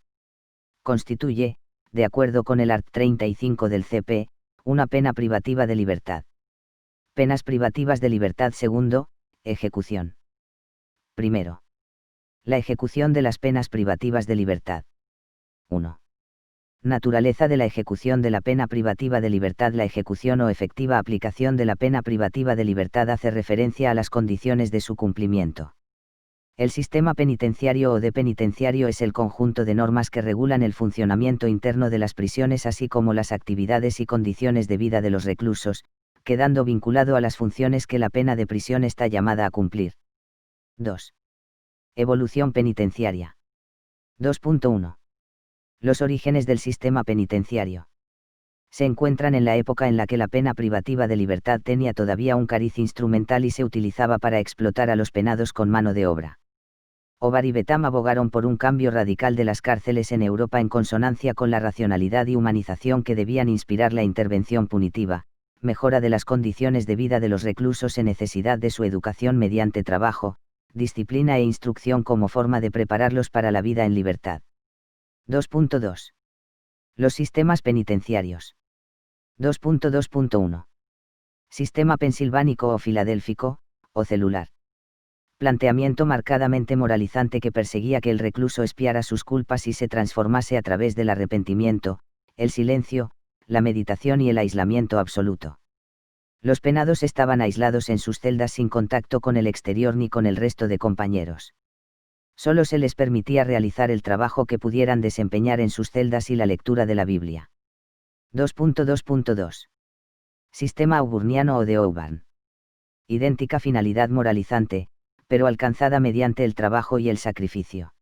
Constituye, de acuerdo con el art. 35 del CP, una pena privativa de libertad. Penas privativas de libertad segundo, ejecución. Primero. La ejecución de las penas privativas de libertad. 1. Naturaleza de la ejecución de la pena privativa de libertad. La ejecución o efectiva aplicación de la pena privativa de libertad hace referencia a las condiciones de su cumplimiento. El sistema penitenciario o de penitenciario es el conjunto de normas que regulan el funcionamiento interno de las prisiones así como las actividades y condiciones de vida de los reclusos, quedando vinculado a las funciones que la pena de prisión está llamada a cumplir. 2. Evolución penitenciaria. 2.1. Los orígenes del sistema penitenciario. Se encuentran en la época en la que la pena privativa de libertad tenía todavía un cariz instrumental y se utilizaba para explotar a los penados con mano de obra. Ovar y Betam abogaron por un cambio radical de las cárceles en Europa en consonancia con la racionalidad y humanización que debían inspirar la intervención punitiva, mejora de las condiciones de vida de los reclusos en necesidad de su educación mediante trabajo, disciplina e instrucción como forma de prepararlos para la vida en libertad. 2.2. Los sistemas penitenciarios. 2.2.1. Sistema pensilvánico o filadélfico, o celular. Planteamiento marcadamente moralizante que perseguía que el recluso expiara sus culpas y se transformase a través del arrepentimiento, el silencio, la meditación y el aislamiento absoluto. Los penados estaban aislados en sus celdas sin contacto con el exterior ni con el resto de compañeros. Solo se les permitía realizar el trabajo que pudieran desempeñar en sus celdas y la lectura de la Biblia. 2.2.2. Sistema auburniano o de Auburn. Idéntica finalidad moralizante, pero alcanzada mediante el trabajo y el sacrificio.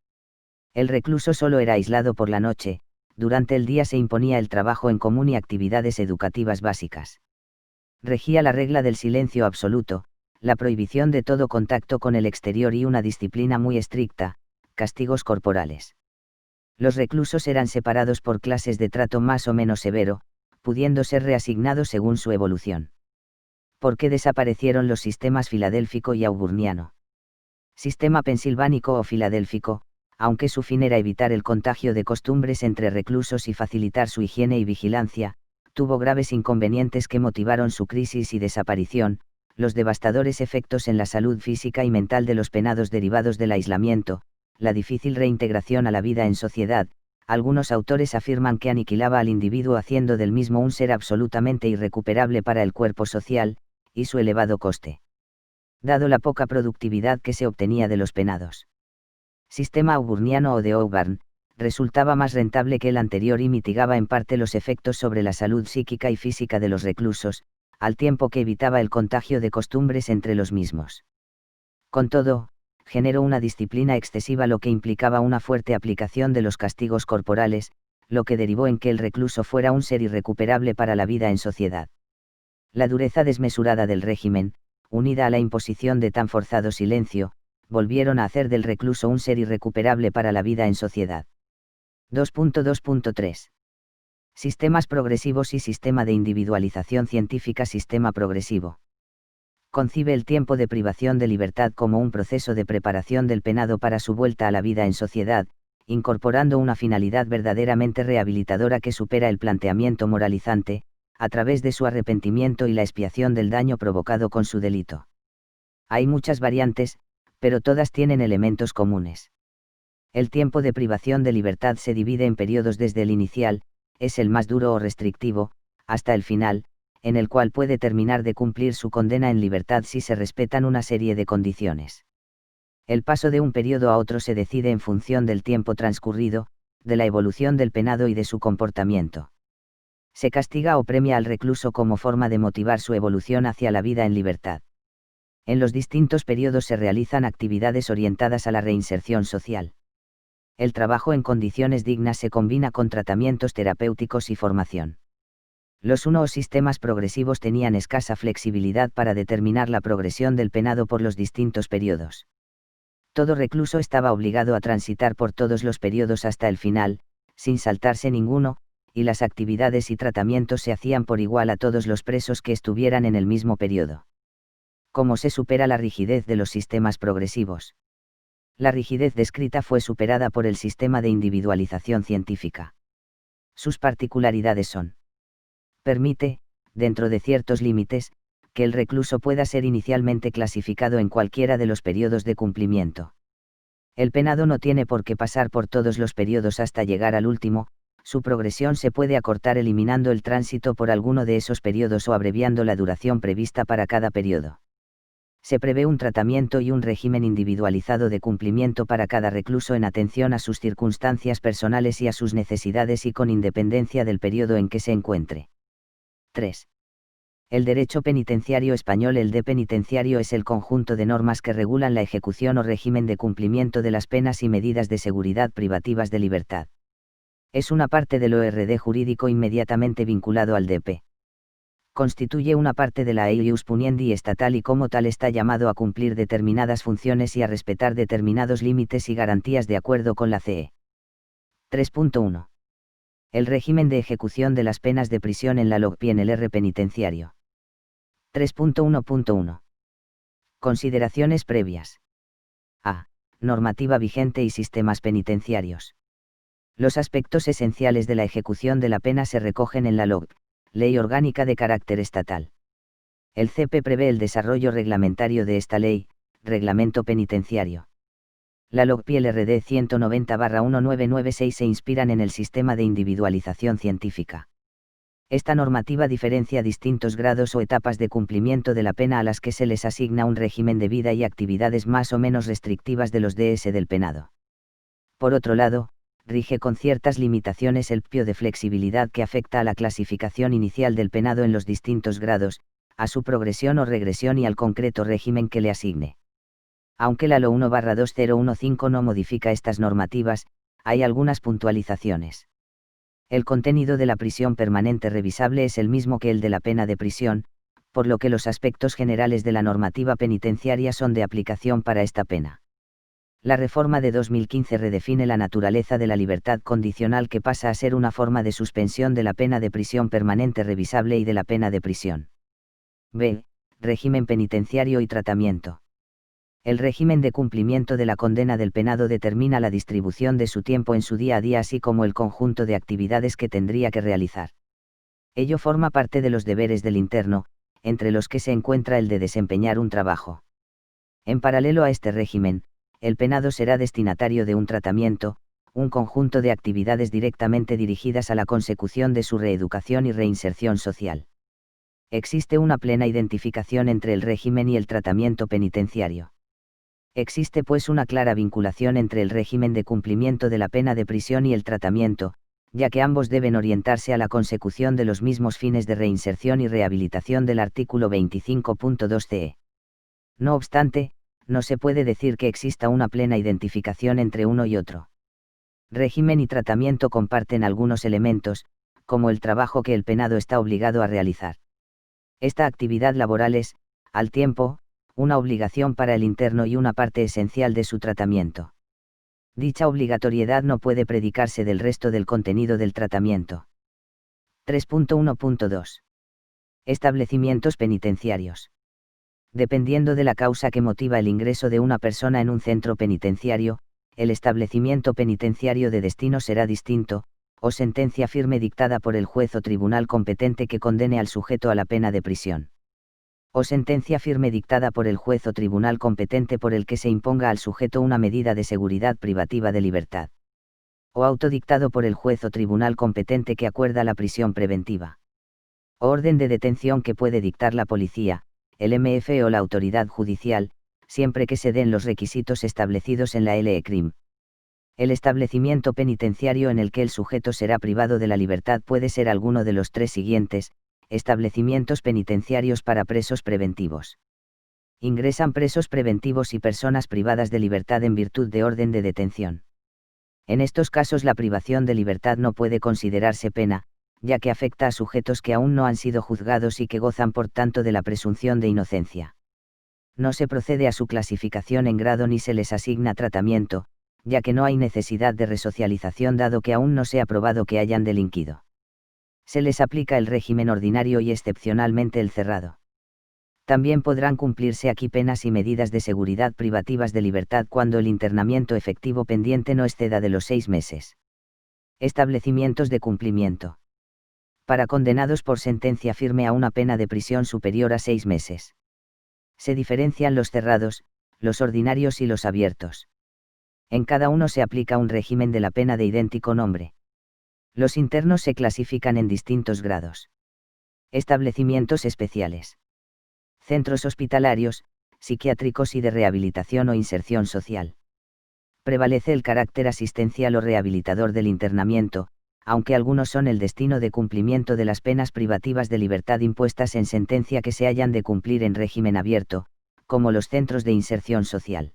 El recluso solo era aislado por la noche, durante el día se imponía el trabajo en común y actividades educativas básicas. Regía la regla del silencio absoluto, la prohibición de todo contacto con el exterior y una disciplina muy estricta, castigos corporales. Los reclusos eran separados por clases de trato más o menos severo, pudiendo ser reasignados según su evolución. ¿Por qué desaparecieron los sistemas filadélfico y auburniano? Sistema pensilvánico o filadélfico, aunque su fin era evitar el contagio de costumbres entre reclusos y facilitar su higiene y vigilancia, tuvo graves inconvenientes que motivaron su crisis y desaparición, los devastadores efectos en la salud física y mental de los penados derivados del aislamiento, la difícil reintegración a la vida en sociedad. Algunos autores afirman que aniquilaba al individuo haciendo del mismo un ser absolutamente irrecuperable para el cuerpo social, y su elevado coste. Dado la poca productividad que se obtenía de los penados. Sistema auburniano o de Auburn, resultaba más rentable que el anterior y mitigaba en parte los efectos sobre la salud psíquica y física de los reclusos, al tiempo que evitaba el contagio de costumbres entre los mismos. Con todo, generó una disciplina excesiva lo que implicaba una fuerte aplicación de los castigos corporales, lo que derivó en que el recluso fuera un ser irrecuperable para la vida en sociedad. La dureza desmesurada del régimen, unida a la imposición de tan forzado silencio, volvieron a hacer del recluso un ser irrecuperable para la vida en sociedad. 2.2.3. Sistemas progresivos y sistema de individualización científica. Sistema progresivo. Concibe el tiempo de privación de libertad como un proceso de preparación del penado para su vuelta a la vida en sociedad, incorporando una finalidad verdaderamente rehabilitadora que supera el planteamiento moralizante, a través de su arrepentimiento y la expiación del daño provocado con su delito. Hay muchas variantes, pero todas tienen elementos comunes. El tiempo de privación de libertad se divide en periodos desde el inicial, es el más duro o restrictivo, hasta el final, en el cual puede terminar de cumplir su condena en libertad si se respetan una serie de condiciones. El paso de un periodo a otro se decide en función del tiempo transcurrido, de la evolución del penado y de su comportamiento. Se castiga o premia al recluso como forma de motivar su evolución hacia la vida en libertad. En los distintos periodos se realizan actividades orientadas a la reinserción social. El trabajo en condiciones dignas se combina con tratamientos terapéuticos y formación. Los unos sistemas progresivos tenían escasa flexibilidad para determinar la progresión del penado por los distintos periodos. Todo recluso estaba obligado a transitar por todos los periodos hasta el final, sin saltarse ninguno, y las actividades y tratamientos se hacían por igual a todos los presos que estuvieran en el mismo periodo. ¿Cómo se supera la rigidez de los sistemas progresivos? La rigidez descrita fue superada por el sistema de individualización científica. Sus particularidades son: permite, dentro de ciertos límites, que el recluso pueda ser inicialmente clasificado en cualquiera de los periodos de cumplimiento. El penado no tiene por qué pasar por todos los periodos hasta llegar al último, Su progresión se puede acortar eliminando el tránsito por alguno de esos periodos o abreviando la duración prevista para cada periodo. Se prevé un tratamiento y un régimen individualizado de cumplimiento para cada recluso en atención a sus circunstancias personales y a sus necesidades y con independencia del periodo en que se encuentre. 3. El derecho penitenciario español. El de penitenciario es el conjunto de normas que regulan la ejecución o régimen de cumplimiento de las penas y medidas de seguridad privativas de libertad. Es una parte del orden jurídico inmediatamente vinculado al DP. Constituye una parte de la eius puniendi estatal y como tal está llamado a cumplir determinadas funciones y a respetar determinados límites y garantías de acuerdo con la CE. 3.1. El régimen de ejecución de las penas de prisión en la LOGPI en el R penitenciario. 3.1.1. Consideraciones previas. A. Normativa vigente y sistemas penitenciarios. Los aspectos esenciales de la ejecución de la pena se recogen en la LOGP, Ley Orgánica de carácter estatal. El CP prevé el desarrollo reglamentario de esta ley, Reglamento Penitenciario. La LOGPI y el RD 190/1996 se inspiran en el sistema de individualización científica. Esta normativa diferencia distintos grados o etapas de cumplimiento de la pena a las que se les asigna un régimen de vida y actividades más o menos restrictivas de los DS del penado. Por otro lado, rige con ciertas limitaciones el PIO de flexibilidad que afecta a la clasificación inicial del penado en los distintos grados, a su progresión o regresión y al concreto régimen que le asigne. Aunque la LO 1/2015 no modifica estas normativas, hay algunas puntualizaciones. El contenido de la prisión permanente revisable es el mismo que el de la pena de prisión, por lo que los aspectos generales de la normativa penitenciaria son de aplicación para esta pena. La reforma de 2015 redefine la naturaleza de la libertad condicional que pasa a ser una forma de suspensión de la pena de prisión permanente revisable y de la pena de prisión. B. Régimen penitenciario y tratamiento. El régimen de cumplimiento de la condena del penado determina la distribución de su tiempo en su día a día así como el conjunto de actividades que tendría que realizar. Ello forma parte de los deberes del interno, entre los que se encuentra el de desempeñar un trabajo. En paralelo a este régimen, el penado será destinatario de un tratamiento, un conjunto de actividades directamente dirigidas a la consecución de su reeducación y reinserción social. Existe una plena identificación entre el régimen y el tratamiento penitenciario. Existe pues una clara vinculación entre el régimen de cumplimiento de la pena de prisión y el tratamiento, ya que ambos deben orientarse a la consecución de los mismos fines de reinserción y rehabilitación del artículo 25.2 CE. No obstante, no se puede decir que exista una plena identificación entre uno y otro. Régimen y tratamiento comparten algunos elementos, como el trabajo que el penado está obligado a realizar. Esta actividad laboral es, al tiempo, una obligación para el interno y una parte esencial de su tratamiento. Dicha obligatoriedad no puede predicarse del resto del contenido del tratamiento. 3.1.2. Establecimientos penitenciarios. Dependiendo de la causa que motiva el ingreso de una persona en un centro penitenciario, el establecimiento penitenciario de destino será distinto, o sentencia firme dictada por el juez o tribunal competente que condene al sujeto a la pena de prisión. O sentencia firme dictada por el juez o tribunal competente por el que se imponga al sujeto una medida de seguridad privativa de libertad. O auto dictado por el juez o tribunal competente que acuerda la prisión preventiva. O orden de detención que puede dictar la policía, el MF o la autoridad judicial, siempre que se den los requisitos establecidos en la LE-CRIM. El establecimiento penitenciario en el que el sujeto será privado de la libertad puede ser alguno de los tres siguientes: establecimientos penitenciarios para presos preventivos. Ingresan presos preventivos y personas privadas de libertad en virtud de orden de detención. En estos casos la privación de libertad no puede considerarse pena, ya que afecta a sujetos que aún no han sido juzgados y que gozan por tanto de la presunción de inocencia. No se procede a su clasificación en grado ni se les asigna tratamiento, ya que no hay necesidad de resocialización dado que aún no se ha probado que hayan delinquido. Se les aplica el régimen ordinario y excepcionalmente el cerrado. También podrán cumplirse aquí penas y medidas de seguridad privativas de libertad cuando el internamiento efectivo pendiente no exceda de los 6 meses. Establecimientos de cumplimiento. Para condenados por sentencia firme a una pena de prisión superior a 6 meses. Se diferencian los cerrados, los ordinarios y los abiertos. En cada uno se aplica un régimen de la pena de idéntico nombre. Los internos se clasifican en distintos grados. Establecimientos especiales. Centros hospitalarios, psiquiátricos y de rehabilitación o inserción social. Prevalece el carácter asistencial o rehabilitador del internamiento, aunque algunos son el destino de cumplimiento de las penas privativas de libertad impuestas en sentencia que se hayan de cumplir en régimen abierto, como los centros de inserción social.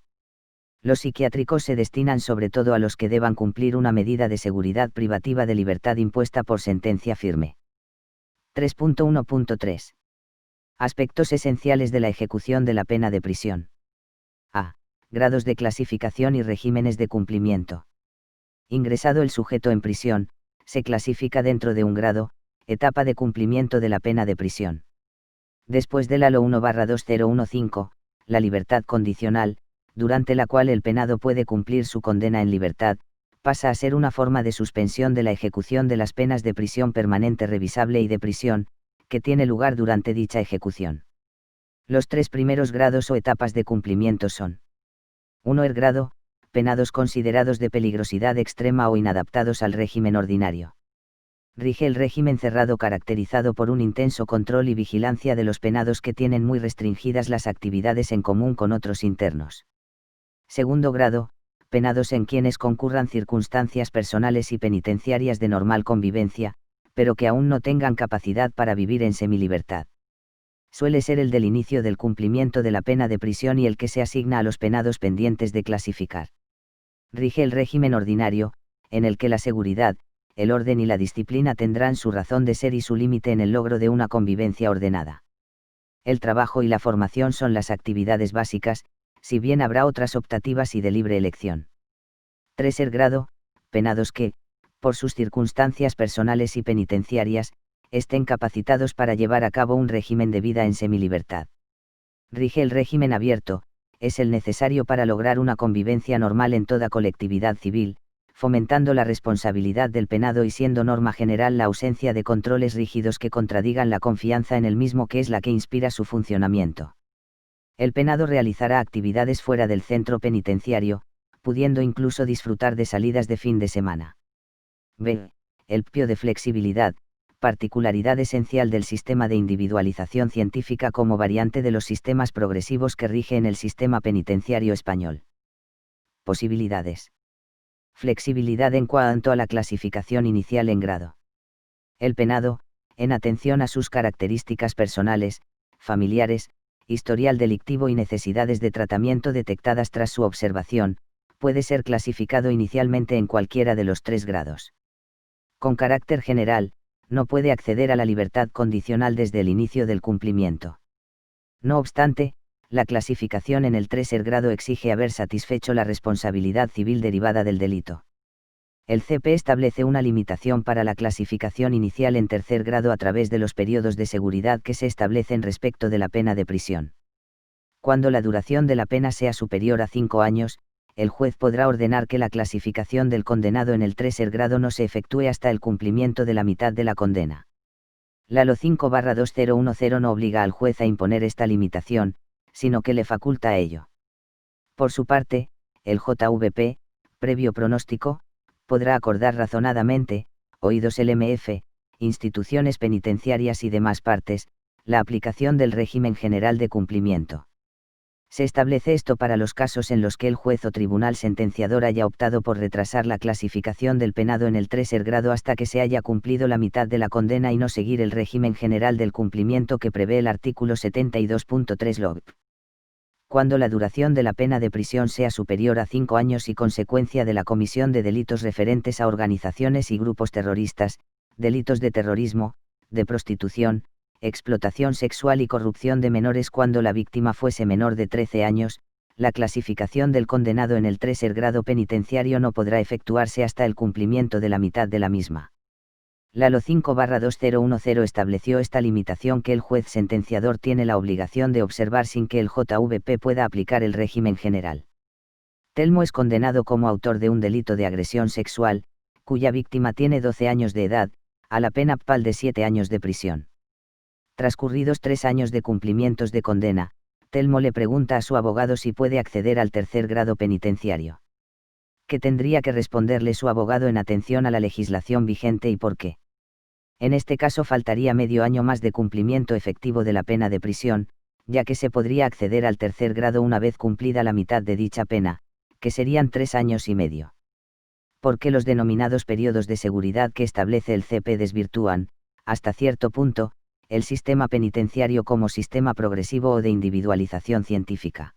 Los psiquiátricos se destinan sobre todo a los que deban cumplir una medida de seguridad privativa de libertad impuesta por sentencia firme. 3.1.3. Aspectos esenciales de la ejecución de la pena de prisión. A. Grados de clasificación y regímenes de cumplimiento. Ingresado el sujeto en prisión, se clasifica dentro de un grado, etapa de cumplimiento de la pena de prisión. Después del ALO 1/2015, la libertad condicional, durante la cual el penado puede cumplir su condena en libertad, pasa a ser una forma de suspensión de la ejecución de las penas de prisión permanente revisable y de prisión, que tiene lugar durante dicha ejecución. Los tres primeros grados o etapas de cumplimiento son: 1. El grado, penados considerados de peligrosidad extrema o inadaptados al régimen ordinario. Rige el régimen cerrado caracterizado por un intenso control y vigilancia de los penados que tienen muy restringidas las actividades en común con otros internos. 2. Grado, penados en quienes concurran circunstancias personales y penitenciarias de normal convivencia, pero que aún no tengan capacidad para vivir en semilibertad. Suele ser el del inicio del cumplimiento de la pena de prisión y el que se asigna a los penados pendientes de clasificar. Rige el régimen ordinario, en el que la seguridad, el orden y la disciplina tendrán su razón de ser y su límite en el logro de una convivencia ordenada. El trabajo y la formación son las actividades básicas, si bien habrá otras optativas y de libre elección. 3. El grado, penados que, por sus circunstancias personales y penitenciarias, estén capacitados para llevar a cabo un régimen de vida en semilibertad. Rige el régimen abierto, es el necesario para lograr una convivencia normal en toda colectividad civil, fomentando la responsabilidad del penado y siendo norma general la ausencia de controles rígidos que contradigan la confianza en el mismo, que es la que inspira su funcionamiento. El penado realizará actividades fuera del centro penitenciario, pudiendo incluso disfrutar de salidas de fin de semana. B. El PIO de flexibilidad, particularidad esencial del sistema de individualización científica como variante de los sistemas progresivos que rige en el sistema penitenciario español. Posibilidades. Flexibilidad en cuanto a la clasificación inicial en grado. El penado, en atención a sus características personales, familiares, historial delictivo y necesidades de tratamiento detectadas tras su observación, puede ser clasificado inicialmente en cualquiera de los tres grados. Con carácter general, no puede acceder a la libertad condicional desde el inicio del cumplimiento. No obstante, la clasificación en el tercer grado exige haber satisfecho la responsabilidad civil derivada del delito. El CP establece una limitación para la clasificación inicial en tercer grado a través de los periodos de seguridad que se establecen respecto de la pena de prisión. Cuando la duración de la pena sea superior a 5 años, el juez podrá ordenar que la clasificación del condenado en el tercer grado no se efectúe hasta el cumplimiento de la mitad de la condena. La LO 5/2010 no obliga al juez a imponer esta limitación, sino que le faculta a ello. Por su parte, el JVP, previo pronóstico, podrá acordar razonadamente, oídos el MF, instituciones penitenciarias y demás partes, la aplicación del régimen general de cumplimiento. Se establece esto para los casos en los que el juez o tribunal sentenciador haya optado por retrasar la clasificación del penado en el tercer grado hasta que se haya cumplido la mitad de la condena y no seguir el régimen general del cumplimiento que prevé el artículo 72.3 LOB. Cuando la duración de la pena de prisión sea superior a 5 años y consecuencia de la comisión de delitos referentes a organizaciones y grupos terroristas, delitos de terrorismo, de prostitución, explotación sexual y corrupción de menores cuando la víctima fuese menor de 13 años, la clasificación del condenado en el tercer grado penitenciario no podrá efectuarse hasta el cumplimiento de la mitad de la misma. La LO 5/2010 estableció esta limitación que el juez sentenciador tiene la obligación de observar sin que el JVP pueda aplicar el régimen general. Telmo es condenado como autor de un delito de agresión sexual, cuya víctima tiene 12 años de edad, a la pena PAL de 7 años de prisión. Transcurridos 3 años de cumplimientos de condena, Telmo le pregunta a su abogado si puede acceder al tercer grado penitenciario. Que tendría que responderle su abogado en atención a la legislación vigente y por qué. En este caso faltaría medio año más de cumplimiento efectivo de la pena de prisión, ya que se podría acceder al tercer grado una vez cumplida la mitad de dicha pena, que serían 3 años y medio. Porque los denominados periodos de seguridad que establece el CP desvirtúan, hasta cierto punto, el sistema penitenciario como sistema progresivo o de individualización científica.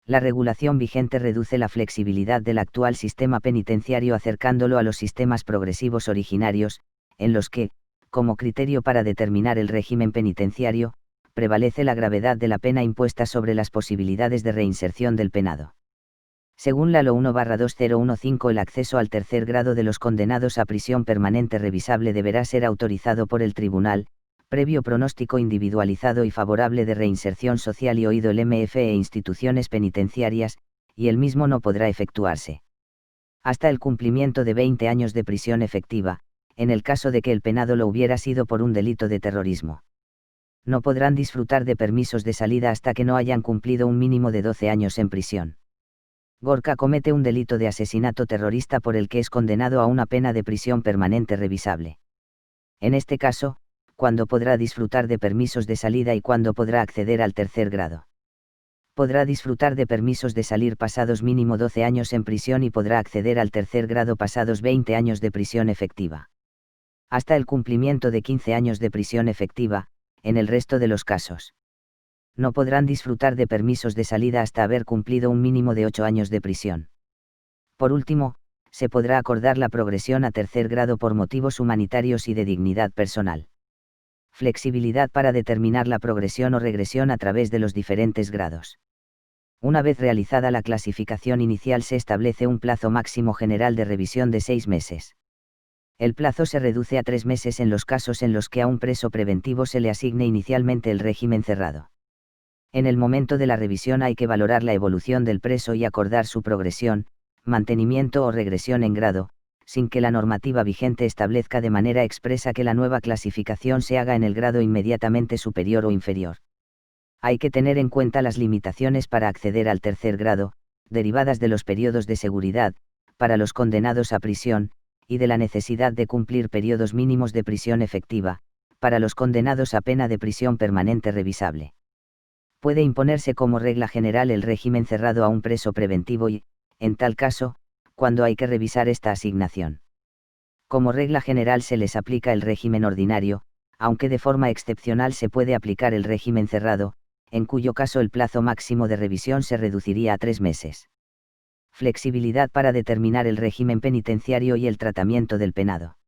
La regulación vigente reduce la flexibilidad del actual sistema penitenciario acercándolo a los sistemas progresivos originarios, en los que, como criterio para determinar el régimen penitenciario, prevalece la gravedad de la pena impuesta sobre las posibilidades de reinserción del penado. Según la LO 1/2015, el acceso al tercer grado de los condenados a prisión permanente revisable deberá ser autorizado por el tribunal, previo pronóstico individualizado y favorable de reinserción social y oído el MF e instituciones penitenciarias, y el mismo no podrá efectuarse hasta el cumplimiento de 20 años de prisión efectiva, en el caso de que el penado lo hubiera sido por un delito de terrorismo. No podrán disfrutar de permisos de salida hasta que no hayan cumplido un mínimo de 12 años en prisión. Gorka comete un delito de asesinato terrorista por el que es condenado a una pena de prisión permanente revisable. En este caso, ¿cuándo podrá disfrutar de permisos de salida y cuándo podrá acceder al tercer grado? Podrá disfrutar de permisos de salir pasados mínimo 12 años en prisión y podrá acceder al tercer grado pasados 20 años de prisión efectiva. Hasta el cumplimiento de 15 años de prisión efectiva, en el resto de los casos. No podrán disfrutar de permisos de salida hasta haber cumplido un mínimo de 8 años de prisión. Por último, se podrá acordar la progresión a tercer grado por motivos humanitarios y de dignidad personal. Flexibilidad para determinar la progresión o regresión a través de los diferentes grados. Una vez realizada la clasificación inicial se establece un plazo máximo general de revisión de 6 meses. El plazo se reduce a 3 meses en los casos en los que a un preso preventivo se le asigne inicialmente el régimen cerrado. En el momento de la revisión hay que valorar la evolución del preso y acordar su progresión, mantenimiento o regresión en grado, sin que la normativa vigente establezca de manera expresa que la nueva clasificación se haga en el grado inmediatamente superior o inferior. Hay que tener en cuenta las limitaciones para acceder al tercer grado, derivadas de los periodos de seguridad, para los condenados a prisión, y de la necesidad de cumplir periodos mínimos de prisión efectiva, para los condenados a pena de prisión permanente revisable. Puede imponerse como regla general el régimen cerrado a un preso preventivo y, en tal caso, cuando hay que revisar esta asignación. Como regla general se les aplica el régimen ordinario, aunque de forma excepcional se puede aplicar el régimen cerrado, en cuyo caso el plazo máximo de revisión se reduciría a 3 meses. Flexibilidad para determinar el régimen penitenciario y el tratamiento del penado.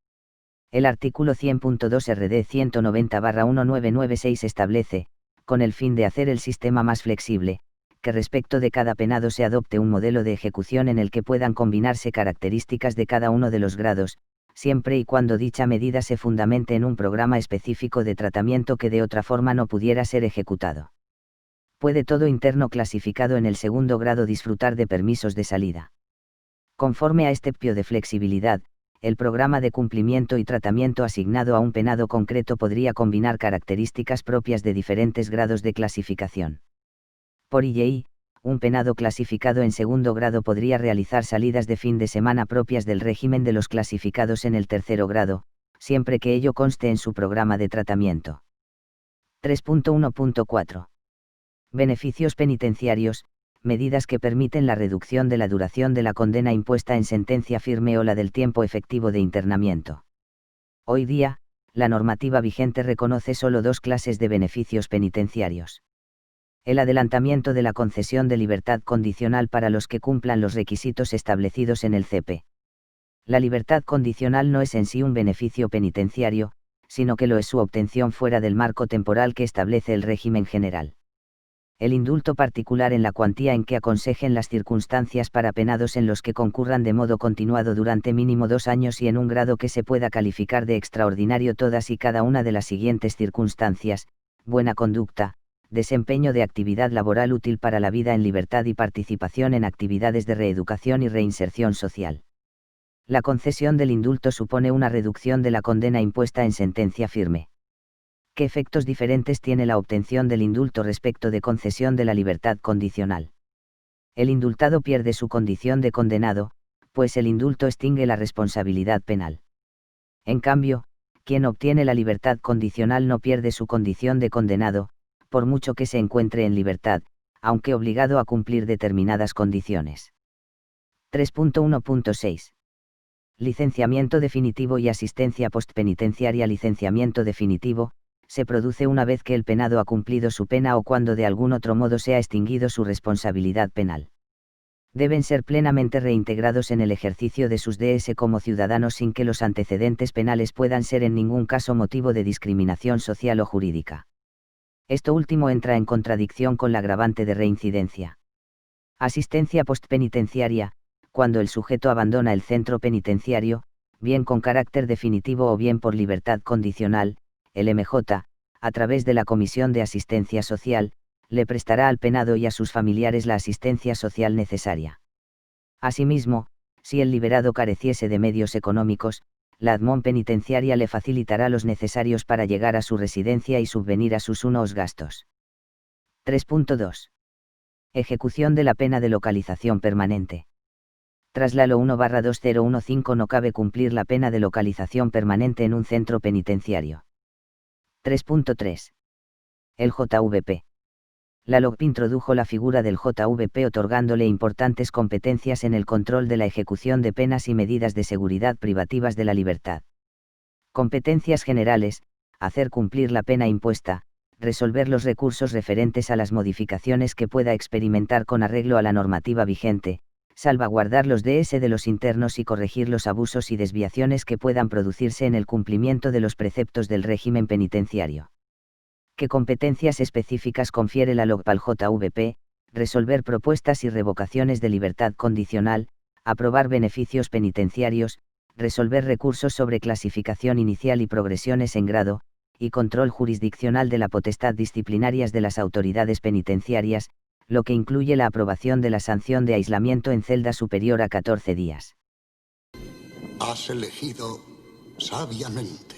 El artículo 100.2 RD 190/1996 establece, con el fin de hacer el sistema más flexible, que respecto de cada penado se adopte un modelo de ejecución en el que puedan combinarse características de cada uno de los grados, siempre y cuando dicha medida se fundamente en un programa específico de tratamiento que de otra forma no pudiera ser ejecutado. Puede todo interno clasificado en el segundo grado disfrutar de permisos de salida. Conforme a este pio de flexibilidad, el programa de cumplimiento y tratamiento asignado a un penado concreto podría combinar características propias de diferentes grados de clasificación. Por ello, un penado clasificado en segundo grado podría realizar salidas de fin de semana propias del régimen de los clasificados en el tercero grado, siempre que ello conste en su programa de tratamiento. 3.1.4. Beneficios penitenciarios, medidas que permiten la reducción de la duración de la condena impuesta en sentencia firme o la del tiempo efectivo de internamiento. Hoy día, la normativa vigente reconoce solo 2 clases de beneficios penitenciarios. El adelantamiento de la concesión de libertad condicional para los que cumplan los requisitos establecidos en el CP. La libertad condicional no es en sí un beneficio penitenciario, sino que lo es su obtención fuera del marco temporal que establece el régimen general. El indulto particular en la cuantía en que aconsejen las circunstancias para penados en los que concurran de modo continuado durante mínimo 2 años y en un grado que se pueda calificar de extraordinario todas y cada una de las siguientes circunstancias: buena conducta, desempeño de actividad laboral útil para la vida en libertad y participación en actividades de reeducación y reinserción social. La concesión del indulto supone una reducción de la condena impuesta en sentencia firme. ¿Qué efectos diferentes tiene la obtención del indulto respecto de concesión de la libertad condicional? El indultado pierde su condición de condenado, pues el indulto extingue la responsabilidad penal. En cambio, quien obtiene la libertad condicional no pierde su condición de condenado, por mucho que se encuentre en libertad, aunque obligado a cumplir determinadas condiciones. 3.1.6. Licenciamiento definitivo y asistencia postpenitenciaria. Licenciamiento definitivo se produce una vez que el penado ha cumplido su pena o cuando de algún otro modo se ha extinguido su responsabilidad penal. Deben ser plenamente reintegrados en el ejercicio de sus DS como ciudadanos sin que los antecedentes penales puedan ser en ningún caso motivo de discriminación social o jurídica. Esto último entra en contradicción con la agravante de reincidencia. Asistencia postpenitenciaria, cuando el sujeto abandona el centro penitenciario, bien con carácter definitivo o bien por libertad condicional, el MJ, a través de la Comisión de Asistencia Social, le prestará al penado y a sus familiares la asistencia social necesaria. Asimismo, si el liberado careciese de medios económicos, la admon penitenciaria le facilitará los necesarios para llegar a su residencia y subvenir a sus unos gastos. 3.2. Ejecución de la pena de localización permanente. Tras la LO 1/2015 no cabe cumplir la pena de localización permanente en un centro penitenciario. 3.3. El JVP. La LOP introdujo la figura del JVP otorgándole importantes competencias en el control de la ejecución de penas y medidas de seguridad privativas de la libertad. Competencias generales: hacer cumplir la pena impuesta, resolver los recursos referentes a las modificaciones que pueda experimentar con arreglo a la normativa vigente, salvaguardar los DS de los internos y corregir los abusos y desviaciones que puedan producirse en el cumplimiento de los preceptos del régimen penitenciario. ¿Qué competencias específicas confiere la LOP al JVP? Resolver propuestas y revocaciones de libertad condicional, aprobar beneficios penitenciarios, resolver recursos sobre clasificación inicial y progresiones en grado, y control jurisdiccional de la potestad disciplinarias de las autoridades penitenciarias, lo que incluye la aprobación de la sanción de aislamiento en celda superior a 14 días. Has elegido sabiamente.